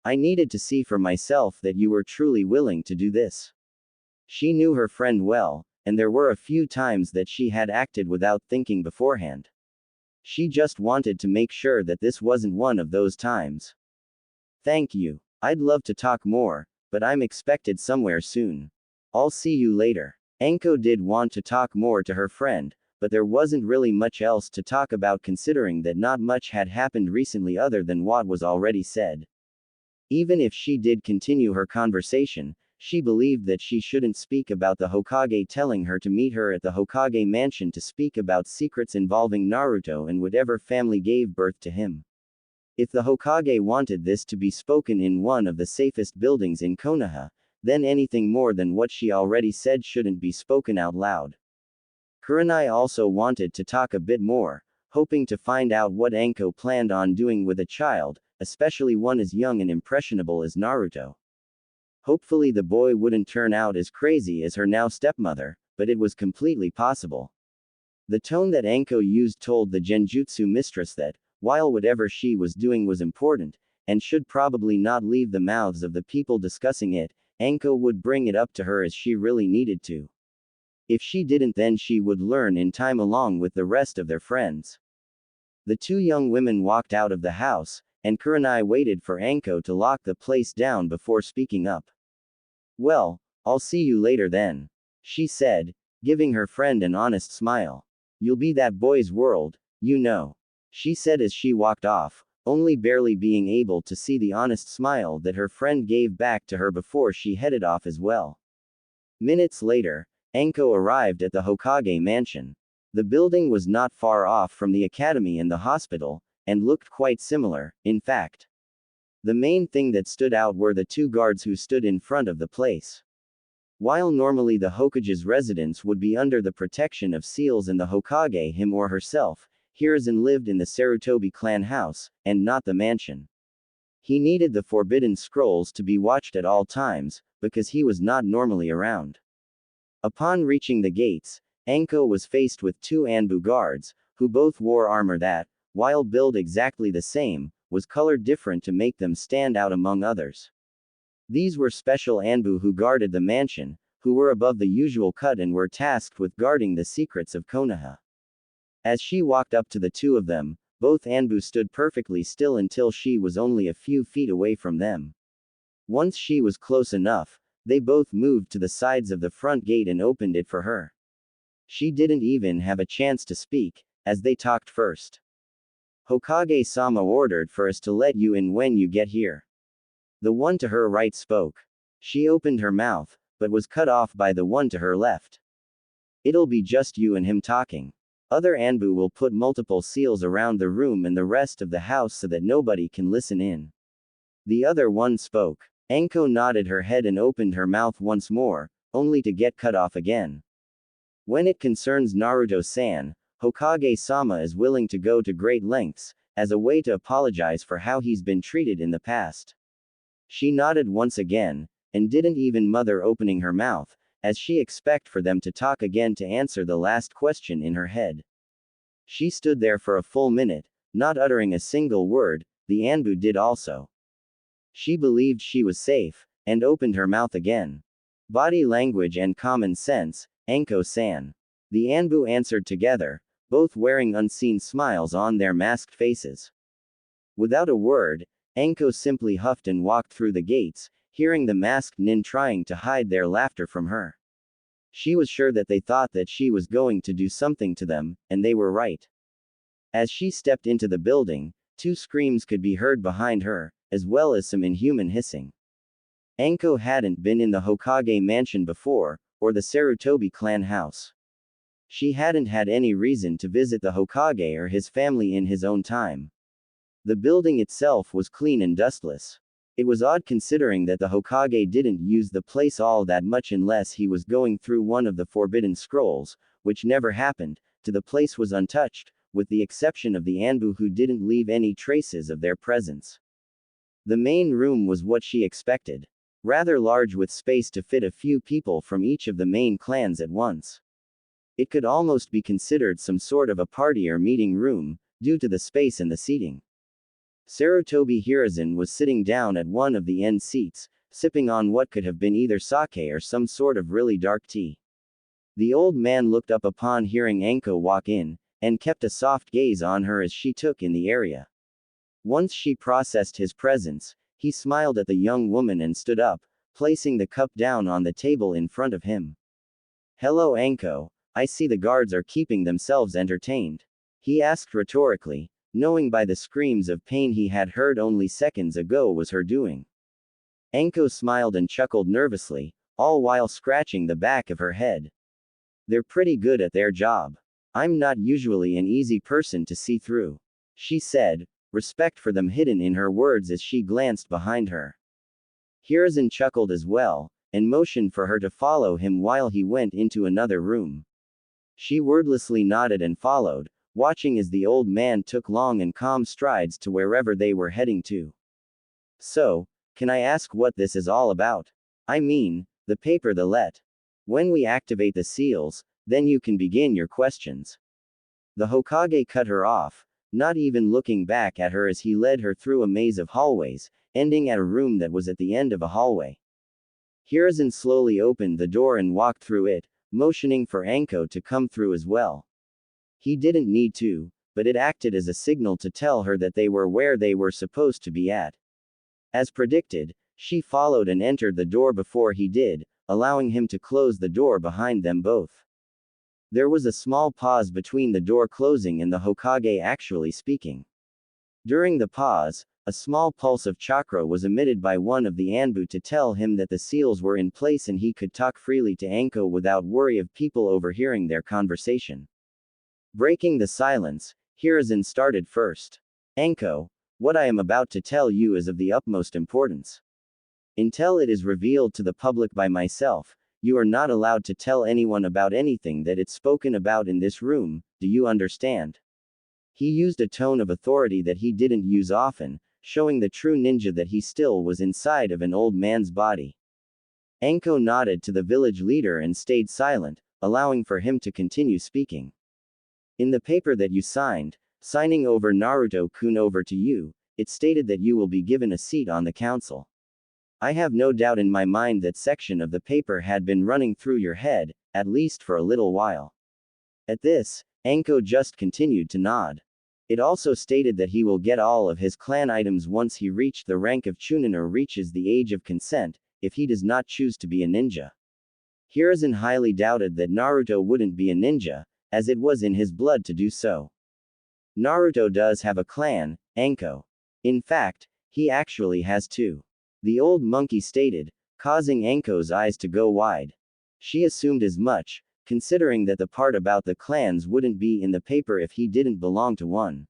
I needed to see for myself that you were truly willing to do this. She knew her friend well, and there were a few times that she had acted without thinking beforehand. She just wanted to make sure that this wasn't one of those times. Thank you. I'd love to talk more, but I'm expected somewhere soon. I'll see you later. Anko did want to talk more to her friend, but there wasn't really much else to talk about considering that not much had happened recently other than what was already said. Even if she did continue her conversation, she believed that she shouldn't speak about the Hokage telling her to meet her at the Hokage mansion to speak about secrets involving Naruto and whatever family gave birth to him. If the Hokage wanted this to be spoken in one of the safest buildings in Konoha, then anything more than what she already said shouldn't be spoken out loud. Kurenai also wanted to talk a bit more, hoping to find out what Anko planned on doing with a child, especially one as young and impressionable as Naruto. Hopefully the boy wouldn't turn out as crazy as her now stepmother, but it was completely possible. The tone that Anko used told the Genjutsu mistress that, while whatever she was doing was important, and should probably not leave the mouths of the people discussing it, Anko would bring it up to her as she really needed to. If she didn't, then she would learn in time along with the rest of their friends. The two young women walked out of the house, and Kurenai waited for Anko to lock the place down before speaking up. Well, I'll see you later then, she said, giving her friend an honest smile. You'll be that boy's world, you know, she said as she walked off, only barely being able to see the honest smile that her friend gave back to her before she headed off as well. Minutes later, Anko arrived at the Hokage mansion. The building was not far off from the academy and the hospital, and looked quite similar, in fact. The main thing that stood out were the two guards who stood in front of the place. While normally the Hokage's residence would be under the protection of seals and the Hokage him or herself, Hiruzen lived in the Sarutobi clan house, and not the mansion. He needed the forbidden scrolls to be watched at all times, because he was not normally around. Upon reaching the gates, Anko was faced with two Anbu guards, who both wore armor that, while build exactly the same, was colored different to make them stand out among others. These were special Anbu who guarded the mansion, who were above the usual cut and were tasked with guarding the secrets of Konoha. As she walked up to the two of them, both Anbu stood perfectly still until she was only a few feet away from them. Once she was close enough, they both moved to the sides of the front gate and opened it for her. She didn't even have a chance to speak, as they talked first. Hokage-sama ordered for us to let you in when you get here. The one to her right spoke. She opened her mouth, but was cut off by the one to her left. It'll be just you and him talking. Other Anbu will put multiple seals around the room and the rest of the house so that nobody can listen in. The other one spoke. Anko nodded her head and opened her mouth once more, only to get cut off again. When it concerns Naruto-san, Hokage-sama is willing to go to great lengths, as a way to apologize for how he's been treated in the past. She nodded once again, and didn't even bother opening her mouth, as she expected for them to talk again to answer the last question in her head. She stood there for a full minute, not uttering a single word. The Anbu did also. She believed she was safe, and opened her mouth again. Body language and common sense, Anko-san. The Anbu answered together, both wearing unseen smiles on their masked faces. Without a word, Anko simply huffed and walked through the gates, hearing the masked nin trying to hide their laughter from her. She was sure that they thought that she was going to do something to them, and they were right. As she stepped into the building, two screams could be heard behind her, as well as some inhuman hissing. Anko hadn't been in the Hokage mansion before, or the Sarutobi clan house. She hadn't had any reason to visit the Hokage or his family in his own time. The building itself was clean and dustless. It was odd considering that the Hokage didn't use the place all that much unless he was going through one of the forbidden scrolls, which never happened. The place was untouched, with the exception of the Anbu who didn't leave any traces of their presence. The main room was what she expected. Rather large with space to fit a few people from each of the main clans at once. It could almost be considered some sort of a party or meeting room, due to the space and the seating. Sarutobi Hiruzen was sitting down at one of the end seats, sipping on what could have been either sake or some sort of really dark tea. The old man looked up upon hearing Anko walk in, and kept a soft gaze on her as she took in the area. Once she processed his presence, he smiled at the young woman and stood up, placing the cup down on the table in front of him. "Hello Anko, I see the guards are keeping themselves entertained," he asked rhetorically, knowing by the screams of pain he had heard only seconds ago was her doing. Anko smiled and chuckled nervously, all while scratching the back of her head. "They're pretty good at their job. I'm not usually an easy person to see through," she said, respect for them hidden in her words as she glanced behind her. Hiruzen chuckled as well, and motioned for her to follow him while he went into another room. She wordlessly nodded and followed, watching as the old man took long and calm strides to wherever they were heading to. "So, can I ask what this is all about? I mean, the paper the let. When we activate the seals, then you can begin your questions." The Hokage cut her off, not even looking back at her as he led her through a maze of hallways, ending at a room that was at the end of a hallway. Hiruzen slowly opened the door and walked through it, motioning for Anko to come through as well. He didn't need to, but it acted as a signal to tell her that they were where they were supposed to be at. As predicted, she followed and entered the door before he did, allowing him to close the door behind them both. There was a small pause between the door closing and the Hokage actually speaking. During the pause, a small pulse of chakra was emitted by one of the Anbu to tell him that the seals were in place and he could talk freely to Anko without worry of people overhearing their conversation. Breaking the silence, Hiruzen started first. "Anko, what I am about to tell you is of the utmost importance. Until it is revealed to the public by myself, you are not allowed to tell anyone about anything that it's spoken about in this room, do you understand?" He used a tone of authority that he didn't use often, showing the true ninja that he still was inside of an old man's body. Anko nodded to the village leader and stayed silent, allowing for him to continue speaking. In the paper that you signed, signing over Naruto-kun over to you, it stated that you will be given a seat on the council. I have no doubt in my mind that section of the paper had been running through your head, at least for a little while. At this, Anko just continued to nod. It also stated that he will get all of his clan items once he reached the rank of Chunin or reaches the age of consent, if he does not choose to be a ninja. Hiruzen highly doubted that Naruto wouldn't be a ninja, as it was in his blood to do so. Naruto does have a clan, Anko. In fact, he actually has two. The old monkey stated, causing Anko's eyes to go wide. She assumed as much, considering that the part about the clans wouldn't be in the paper if he didn't belong to one.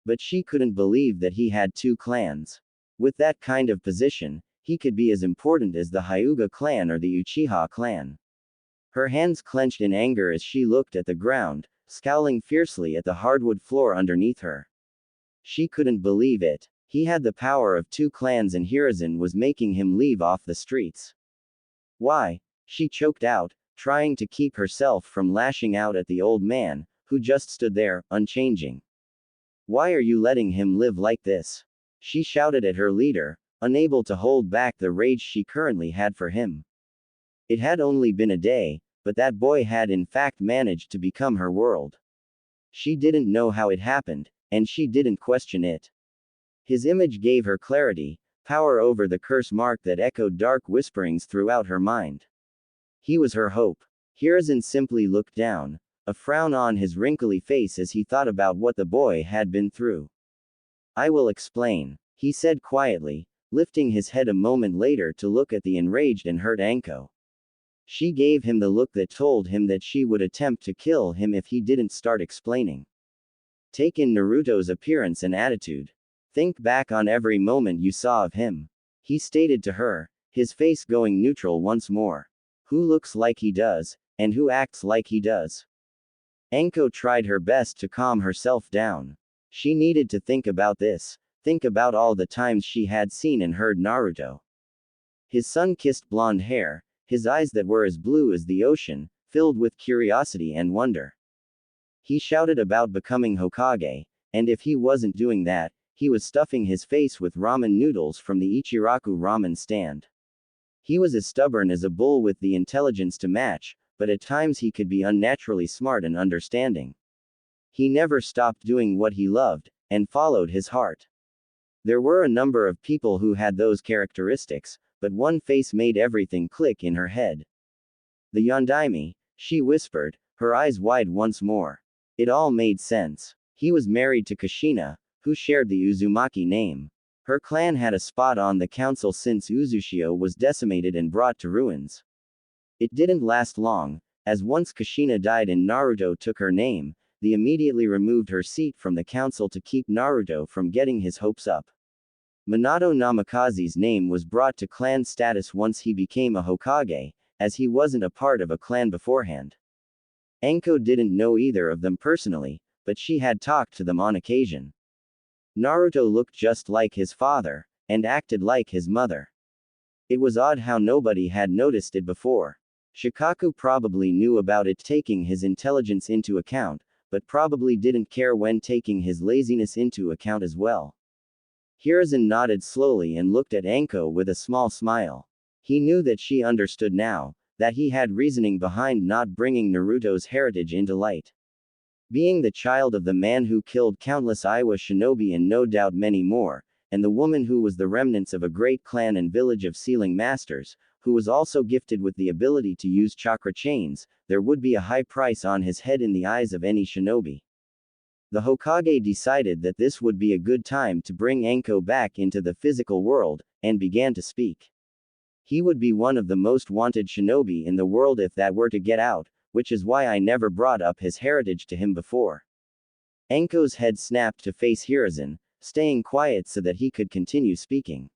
But she couldn't believe that he had two clans. With that kind of position, he could be as important as the Hyuga clan or the Uchiha clan. Her hands clenched in anger as she looked at the ground, scowling fiercely at the hardwood floor underneath her. She couldn't believe it. He had the power of two clans and Hiruzen was making him leave off the streets. Why? She choked out, trying to keep herself from lashing out at the old man, who just stood there, unchanging. Why are you letting him live like this? She shouted at her leader, unable to hold back the rage she currently had for him. It had only been a day, but that boy had in fact managed to become her world. She didn't know how it happened, and she didn't question it. His image gave her clarity, power over the curse mark that echoed dark whisperings throughout her mind. He was her hope. Hiruzen simply looked down, a frown on his wrinkly face as he thought about what the boy had been through. I will explain, he said quietly, lifting his head a moment later to look at the enraged and hurt Anko. She gave him the look that told him that she would attempt to kill him if he didn't start explaining. Take in Naruto's appearance and attitude. Think back on every moment you saw of him. He stated to her, his face going neutral once more. Who looks like he does, and who acts like he does? Anko tried her best to calm herself down. She needed to think about this, think about all the times she had seen and heard Naruto. His sun-kissed blonde hair, his eyes that were as blue as the ocean, filled with curiosity and wonder. He shouted about becoming Hokage, and if he wasn't doing that, he was stuffing his face with ramen noodles from the Ichiraku ramen stand. He was as stubborn as a bull with the intelligence to match, but at times he could be unnaturally smart and understanding. He never stopped doing what he loved, and followed his heart. There were a number of people who had those characteristics, but one face made everything click in her head. The Yondaime, she whispered, her eyes wide once more. It all made sense. He was married to Kushina, who shared the Uzumaki name. Her clan had a spot on the council since Uzushio was decimated and brought to ruins. It didn't last long, as once Kushina died and Naruto took her name, they immediately removed her seat from the council to keep Naruto from getting his hopes up. Minato Namikaze's name was brought to clan status once he became a Hokage, as he wasn't a part of a clan beforehand. Anko didn't know either of them personally, but she had talked to them on occasion. Naruto looked just like his father, and acted like his mother. It was odd how nobody had noticed it before. Shikaku probably knew about it taking his intelligence into account, but probably didn't care when taking his laziness into account as well. Hiruzen nodded slowly and looked at Anko with a small smile. He knew that she understood now, that he had reasoning behind not bringing Naruto's heritage into light. Being the child of the man who killed countless Iwa shinobi and no doubt many more, and the woman who was the remnants of a great clan and village of sealing masters, who was also gifted with the ability to use chakra chains, there would be a high price on his head in the eyes of any shinobi. The Hokage decided that this would be a good time to bring Anko back into the physical world, and began to speak. He would be one of the most wanted shinobi in the world if that were to get out, which is why I never brought up his heritage to him before. Anko's head snapped to face Hiruzen, staying quiet so that he could continue speaking.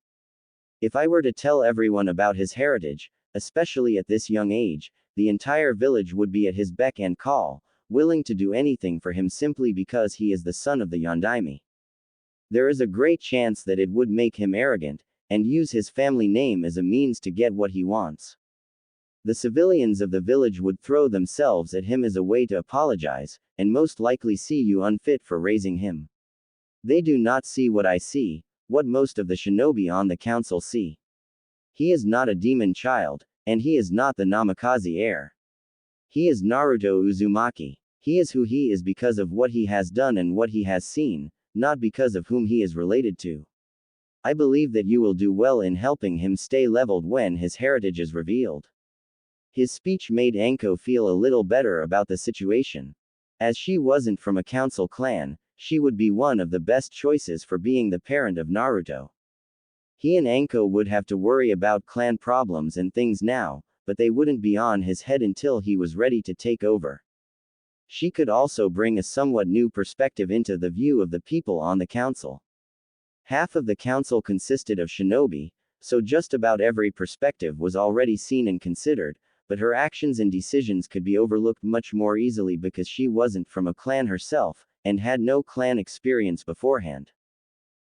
If I were to tell everyone about his heritage, especially at this young age, the entire village would be at his beck and call, willing to do anything for him simply because he is the son of the Yondaime. There is a great chance that it would make him arrogant, and use his family name as a means to get what he wants. The civilians of the village would throw themselves at him as a way to apologize, and most likely see you unfit for raising him. They do not see what I see, what most of the shinobi on the council see. He is not a demon child, and he is not the Namikaze heir. He is Naruto Uzumaki. He is who he is because of what he has done and what he has seen, not because of whom he is related to. I believe that you will do well in helping him stay leveled when his heritage is revealed. His speech made Anko feel a little better about the situation. As she wasn't from a council clan, she would be one of the best choices for being the parent of Naruto. He and Anko would have to worry about clan problems and things now, but they wouldn't be on his head until he was ready to take over. She could also bring a somewhat new perspective into the view of the people on the council. Half of the council consisted of shinobi, so just about every perspective was already seen and considered, but her actions and decisions could be overlooked much more easily because she wasn't from a clan herself, and had no clan experience beforehand.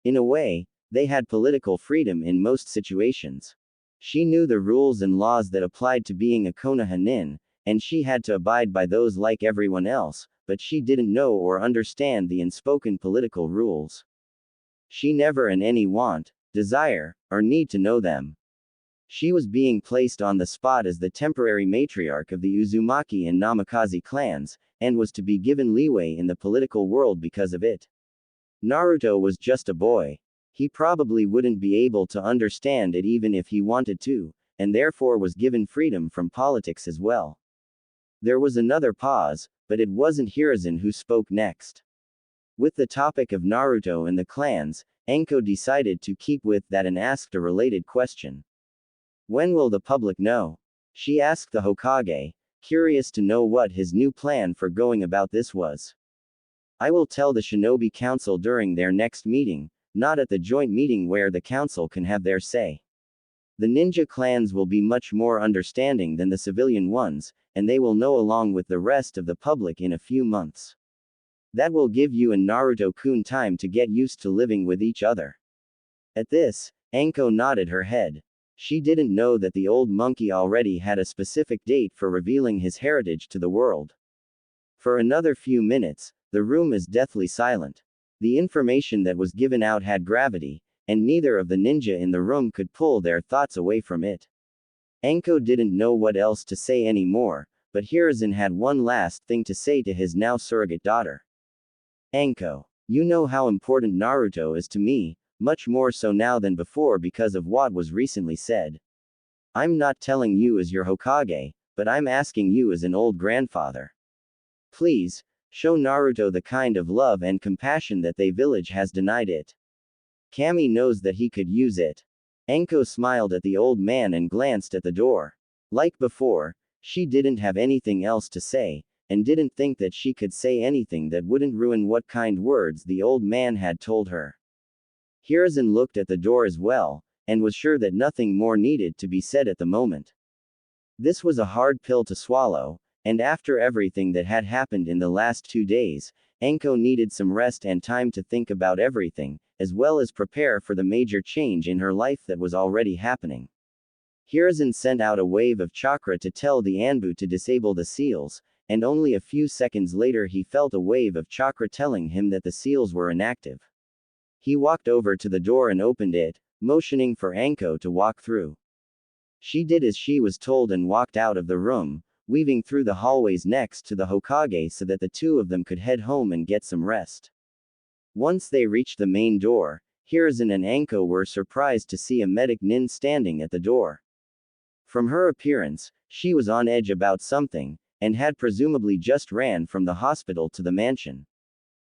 In a way, they had political freedom in most situations. She knew the rules and laws that applied to being a Konoha nin, and she had to abide by those like everyone else, but she didn't know or understand the unspoken political rules. She never in any want, desire, or need to know them. She was being placed on the spot as the temporary matriarch of the Uzumaki and Namikaze clans, and was to be given leeway in the political world because of it. Naruto was just a boy. He probably wouldn't be able to understand it even if he wanted to, and therefore was given freedom from politics as well. There was another pause, but it wasn't Hiruzen who spoke next. With the topic of Naruto and the clans, Anko decided to keep with that and asked a related question. When will the public know? She asked the Hokage, curious to know what his new plan for going about this was. I will tell the Shinobi Council during their next meeting, not at the joint meeting where the council can have their say. The ninja clans will be much more understanding than the civilian ones, and they will know along with the rest of the public in a few months. That will give you and Naruto-kun time to get used to living with each other. At this, Anko nodded her head. She didn't know that the old monkey already had a specific date for revealing his heritage to the world. For another few minutes, the room is deathly silent. The information that was given out had gravity, and neither of the ninja in the room could pull their thoughts away from it. Anko didn't know what else to say anymore, but Hiruzen had one last thing to say to his now surrogate daughter. Anko, you know how important Naruto is to me, much more so now than before because of what was recently said. I'm not telling you as your Hokage, but I'm asking you as an old grandfather. Please, show Naruto the kind of love and compassion that the village has denied it. Kami knows that he could use it. Anko smiled at the old man and glanced at the door. Like before, she didn't have anything else to say, and didn't think that she could say anything that wouldn't ruin what kind words the old man had told her. Hiruzen looked at the door as well, and was sure that nothing more needed to be said at the moment. This was a hard pill to swallow, and after everything that had happened in the last 2 days, Anko needed some rest and time to think about everything, as well as prepare for the major change in her life that was already happening. Hiruzen sent out a wave of chakra to tell the Anbu to disable the seals, and only a few seconds later he felt a wave of chakra telling him that the seals were inactive. He walked over to the door and opened it, motioning for Anko to walk through. She did as she was told and walked out of the room, weaving through the hallways next to the Hokage so that the two of them could head home and get some rest. Once they reached the main door, Hiruzen and Anko were surprised to see a medic nin standing at the door. From her appearance, she was on edge about something, and had presumably just ran from the hospital to the mansion.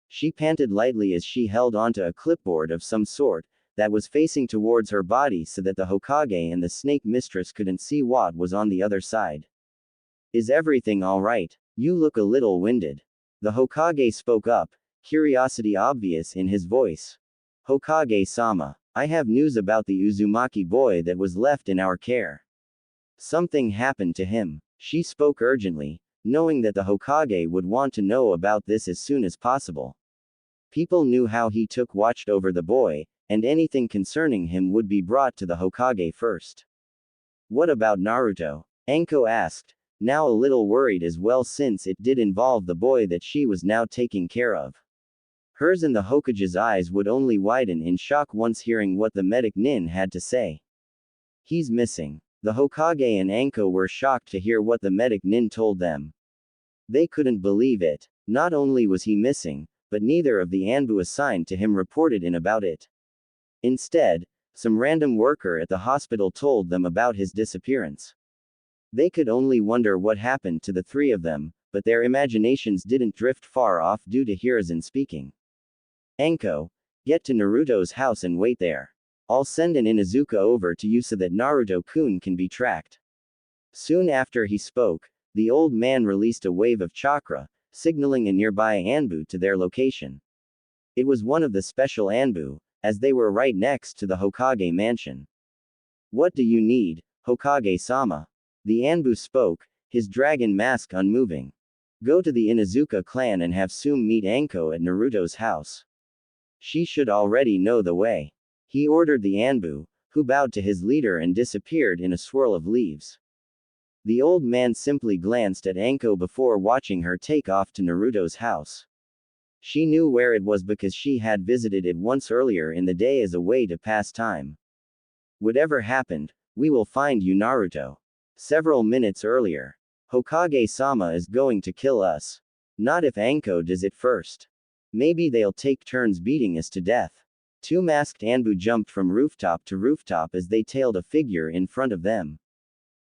She panted lightly as she held onto a clipboard of some sort, that was facing towards her body so that the Hokage and the snake mistress couldn't see what was on the other side. Is everything alright? You look a little winded. The Hokage spoke up, curiosity obvious in his voice. Hokage-sama, I have news about the Uzumaki boy that was left in our care. Something happened to him. She spoke urgently, knowing that the Hokage would want to know about this as soon as possible. People knew how he watched over the boy, and anything concerning him would be brought to the Hokage first. What about Naruto? Anko asked, now a little worried as well since it did involve the boy that she was now taking care of. Hers and the Hokage's eyes would only widen in shock once hearing what the medic Nin had to say. He's missing. The Hokage and Anko were shocked to hear what the medic Nin told them. They couldn't believe it. Not only was he missing, but neither of the Anbu assigned to him reported in about it. Instead, some random worker at the hospital told them about his disappearance. They could only wonder what happened to the three of them, but their imaginations didn't drift far off due to Hiruzen speaking. Anko, get to Naruto's house and wait there. I'll send an Inuzuka over to you so that Naruto-kun can be tracked. Soon after he spoke, the old man released a wave of chakra, signaling a nearby Anbu to their location. It was one of the special Anbu, as they were right next to the Hokage mansion. What do you need, Hokage-sama? The Anbu spoke, his dragon mask unmoving. Go to the Inuzuka clan and have Sum meet Anko at Naruto's house. She should already know the way. He ordered the Anbu, who bowed to his leader and disappeared in a swirl of leaves. The old man simply glanced at Anko before watching her take off to Naruto's house. She knew where it was because she had visited it once earlier in the day as a way to pass time. Whatever happened, we will find you, Naruto. Several minutes earlier. Hokage-sama is going to kill us. Not if Anko does it first. Maybe they'll take turns beating us to death. Two masked Anbu jumped from rooftop to rooftop as they tailed a figure in front of them.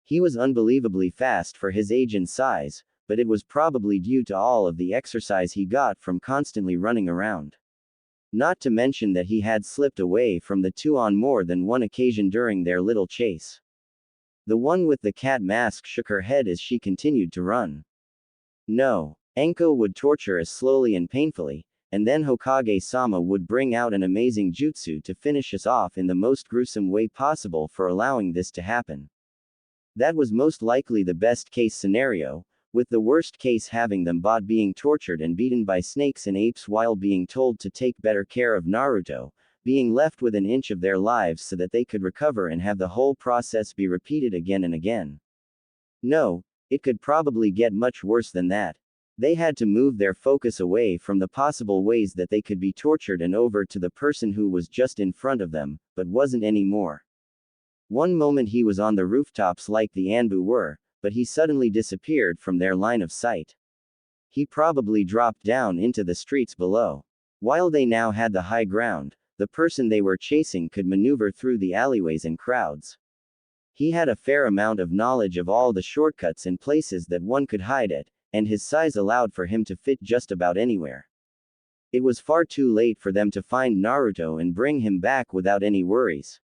He was unbelievably fast for his age and size, but it was probably due to all of the exercise he got from constantly running around. Not to mention that he had slipped away from the two on more than one occasion during their little chase. The one with the cat mask shook her head as she continued to run. No. Anko would torture us slowly and painfully, and then Hokage-sama would bring out an amazing jutsu to finish us off in the most gruesome way possible for allowing this to happen. That was most likely the best case scenario, with the worst case having them both being tortured and beaten by snakes and apes while being told to take better care of Naruto, being left with an inch of their lives so that they could recover and have the whole process be repeated again and again. No, it could probably get much worse than that. They had to move their focus away from the possible ways that they could be tortured and over to the person who was just in front of them, but wasn't anymore. One moment he was on the rooftops like the Anbu were, but he suddenly disappeared from their line of sight. He probably dropped down into the streets below. While they now had the high ground, the person they were chasing could maneuver through the alleyways and crowds. He had a fair amount of knowledge of all the shortcuts and places that one could hide at, and his size allowed for him to fit just about anywhere. It was far too late for them to find Naruto and bring him back without any worries.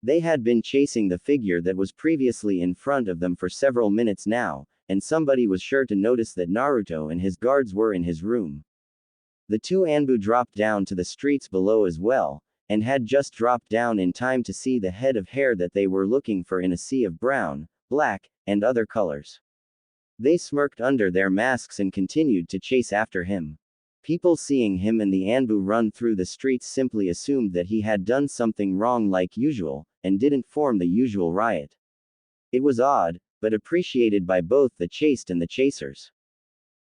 They had been chasing the figure that was previously in front of them for several minutes now, and somebody was sure to notice that Naruto and his guards were in his room. The two Anbu dropped down to the streets below as well, and had just dropped down in time to see the head of hair that they were looking for in a sea of brown, black, and other colors. They smirked under their masks and continued to chase after him. People seeing him and the Anbu run through the streets simply assumed that he had done something wrong like usual, and didn't form the usual riot. It was odd, but appreciated by both the chased and the chasers.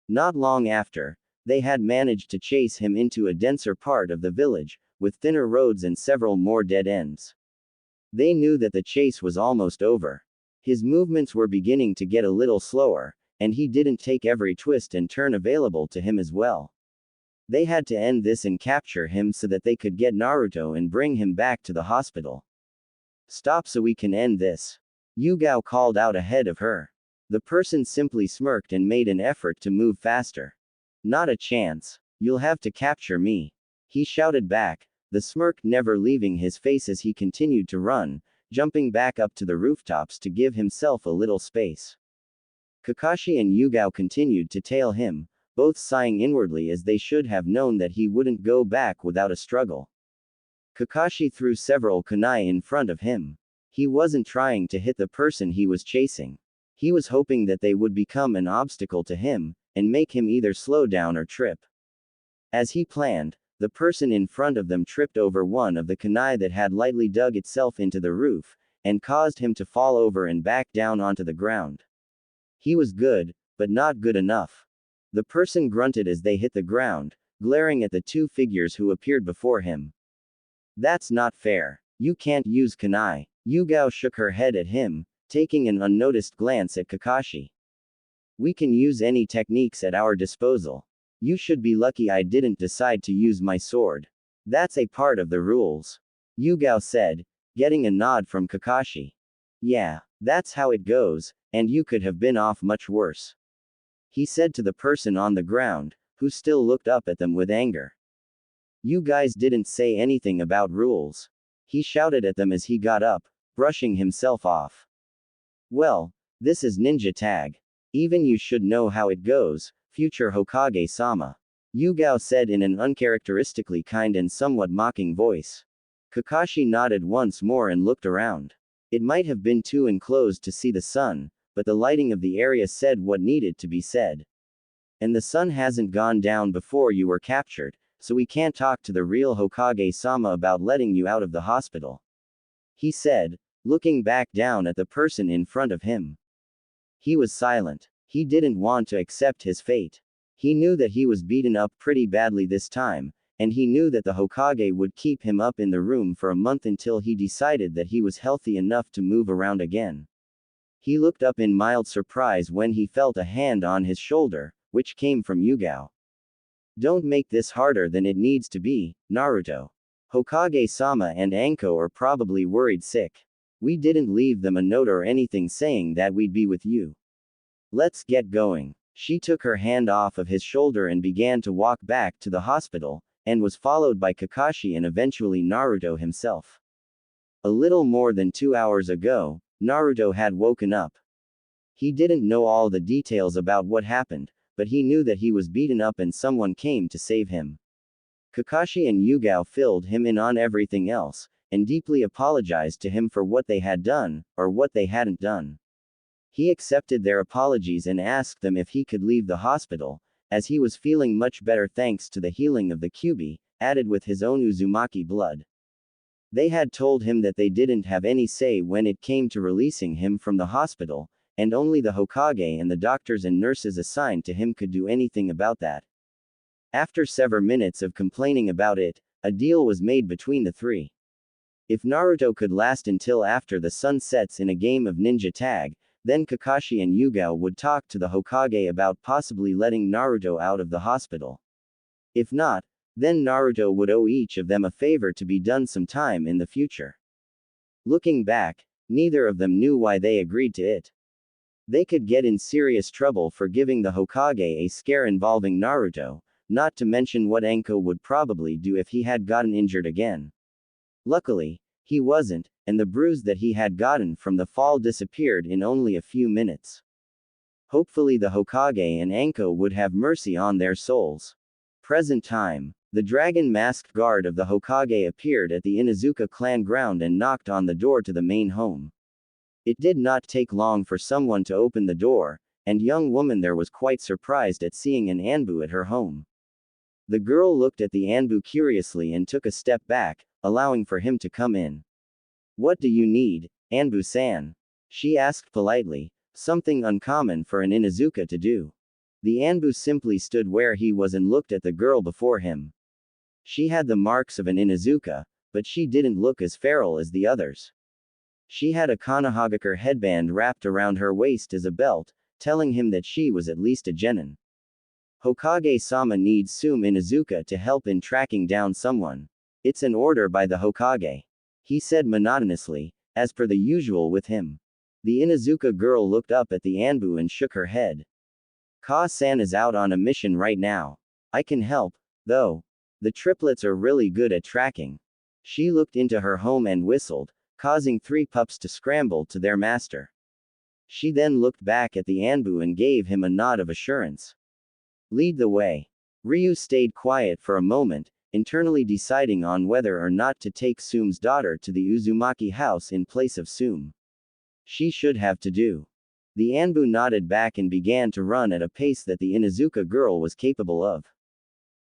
Not long after, they had managed to chase him into a denser part of the village, with thinner roads and several more dead ends. They knew that the chase was almost over. His movements were beginning to get a little slower, and he didn't take every twist and turn available to him as well. They had to end this and capture him so that they could get Naruto and bring him back to the hospital. Stop so we can end this. Yugao called out ahead of her. The person simply smirked and made an effort to move faster. Not a chance. You'll have to capture me. He shouted back, the smirk never leaving his face as he continued to run, jumping back up to the rooftops to give himself a little space. Kakashi and Yugao continued to tail him, both sighing inwardly as they should have known that he wouldn't go back without a struggle. Kakashi threw several kunai in front of him. He wasn't trying to hit the person he was chasing. He was hoping that they would become an obstacle to him, and make him either slow down or trip. As he planned, the person in front of them tripped over one of the kunai that had lightly dug itself into the roof, and caused him to fall over and back down onto the ground. He was good, but not good enough. The person grunted as they hit the ground, glaring at the two figures who appeared before him. That's not fair. You can't use kunai. Yugao shook her head at him, taking an unnoticed glance at Kakashi. We can use any techniques at our disposal. You should be lucky I didn't decide to use my sword. That's a part of the rules. Yugao said, getting a nod from Kakashi. Yeah, that's how it goes, and you could have been off much worse. He said to the person on the ground, who still looked up at them with anger. You guys didn't say anything about rules. He shouted at them as he got up, brushing himself off. Well, this is ninja tag. Even you should know how it goes, future Hokage-sama. Yugao said in an uncharacteristically kind and somewhat mocking voice. Kakashi nodded once more and looked around. It might have been too enclosed to see the sun, but the lighting of the area said what needed to be said. And the sun hasn't gone down before you were captured, so we can't talk to the real Hokage-sama about letting you out of the hospital. He said, looking back down at the person in front of him. He was silent. He didn't want to accept his fate. He knew that he was beaten up pretty badly this time, and he knew that the Hokage would keep him up in the room for a month until he decided that he was healthy enough to move around again. He looked up in mild surprise when he felt a hand on his shoulder, which came from Yugao. Don't make this harder than it needs to be, Naruto. Hokage-sama and Anko are probably worried sick. We didn't leave them a note or anything saying that we'd be with you. Let's get going. She took her hand off of his shoulder and began to walk back to the hospital, and was followed by Kakashi and eventually Naruto himself. A little more than 2 hours ago, Naruto had woken up. He didn't know all the details about what happened, but he knew that he was beaten up and someone came to save him. Kakashi and Yugao filled him in on everything else, and deeply apologized to him for what they had done, or what they hadn't done. He accepted their apologies and asked them if he could leave the hospital, as he was feeling much better thanks to the healing of the Kyuubi, added with his own Uzumaki blood. They had told him that they didn't have any say when it came to releasing him from the hospital, and only the Hokage and the doctors and nurses assigned to him could do anything about that. After several minutes of complaining about it, a deal was made between the three. If Naruto could last until after the sun sets in a game of ninja tag, then Kakashi and Yugao would talk to the Hokage about possibly letting Naruto out of the hospital. If not, then Naruto would owe each of them a favor to be done sometime in the future. Looking back, neither of them knew why they agreed to it. They could get in serious trouble for giving the Hokage a scare involving Naruto, not to mention what Anko would probably do if he had gotten injured again. Luckily, he wasn't, and the bruise that he had gotten from the fall disappeared in only a few minutes. Hopefully the Hokage and Anko would have mercy on their souls. Present time. The dragon-masked guard of the Hokage appeared at the Inuzuka clan ground and knocked on the door to the main home. It did not take long for someone to open the door, and young woman there was quite surprised at seeing an Anbu at her home. The girl looked at the Anbu curiously and took a step back, allowing for him to come in. What do you need, Anbu-san? She asked politely, something uncommon for an Inuzuka to do. The Anbu simply stood where he was and looked at the girl before him. She had the marks of an Inuzuka, but she didn't look as feral as the others. She had a Konohagakure headband wrapped around her waist as a belt, telling him that she was at least a genin. Hokage-sama needs Sume Inuzuka to help in tracking down someone. It's an order by the Hokage. He said monotonously, as per the usual with him. The Inuzuka girl looked up at the Anbu and shook her head. Ka-san is out on a mission right now. I can help, though. The triplets are really good at tracking. She looked into her home and whistled, causing 3 pups to scramble to their master. She then looked back at the Anbu and gave him a nod of assurance. Lead the way. Ryu stayed quiet for a moment, internally deciding on whether or not to take Sume's daughter to the Uzumaki house in place of Sume. She should have to do. The Anbu nodded back and began to run at a pace that the Inuzuka girl was capable of.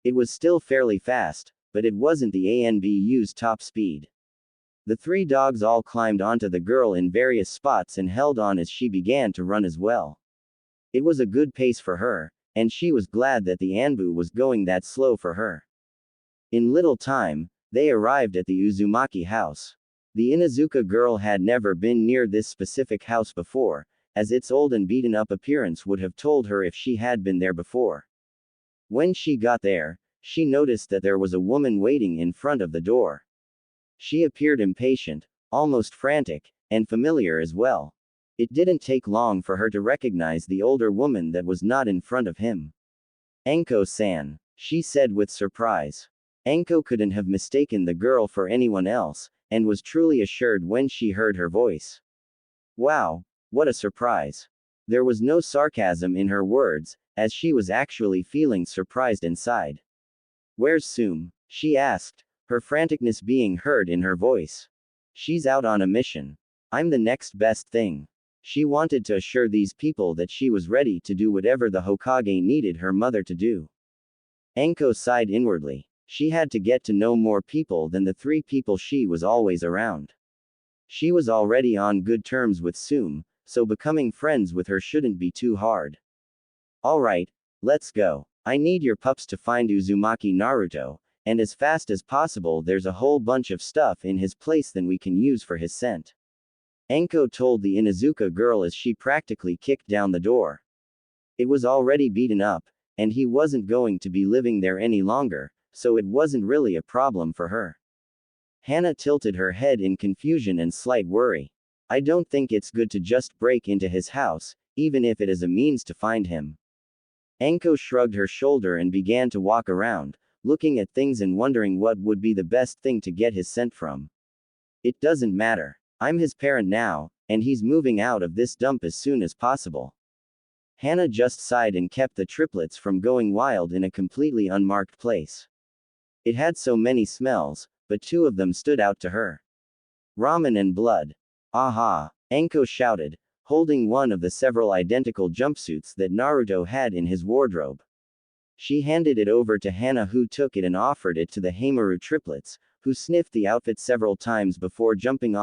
It was still fairly fast, but it wasn't the ANBU's top speed. The three dogs all climbed onto the girl in various spots and held on as she began to run as well. It was a good pace for her, and she was glad that the Anbu was going that slow for her. In little time, they arrived at the Uzumaki house. The Inuzuka girl had never been near this specific house before, as its old and beaten up appearance would have told her if she had been there before. When she got there, she noticed that there was a woman waiting in front of the door. She appeared impatient, almost frantic, and familiar as well. It didn't take long for her to recognize the older woman that was not in front of him. Enko-san, she said with surprise. Enko couldn't have mistaken the girl for anyone else, and was truly assured when she heard her voice. Wow, what a surprise. There was no sarcasm in her words, as she was actually feeling surprised inside. Where's Sum? She asked, her franticness being heard in her voice. She's out on a mission. I'm the next best thing. She wanted to assure these people that she was ready to do whatever the Hokage needed her mother to do. Enko sighed inwardly. She had to get to know more people than the three people she was always around. She was already on good terms with Sum, so becoming friends with her shouldn't be too hard. Alright, let's go. I need your pups to find Uzumaki Naruto, and as fast as possible. There's a whole bunch of stuff in his place that we can use for his scent. Enko told the Inuzuka girl as she practically kicked down the door. It was already beaten up, and he wasn't going to be living there any longer, so it wasn't really a problem for her. Hana tilted her head in confusion and slight worry. I don't think it's good to just break into his house, even if it is a means to find him. Enko shrugged her shoulder and began to walk around, looking at things and wondering what would be the best thing to get his scent from. It doesn't matter. I'm his parent now, and he's moving out of this dump as soon as possible. Hana just sighed and kept the triplets from going wild in a completely unmarked place. It had so many smells, but two of them stood out to her. Ramen and blood. Aha! Enko shouted, holding one of the several identical jumpsuits that Naruto had in his wardrobe. She handed it over to Hana, who took it and offered it to the Heimaru triplets, who sniffed the outfit several times before jumping off.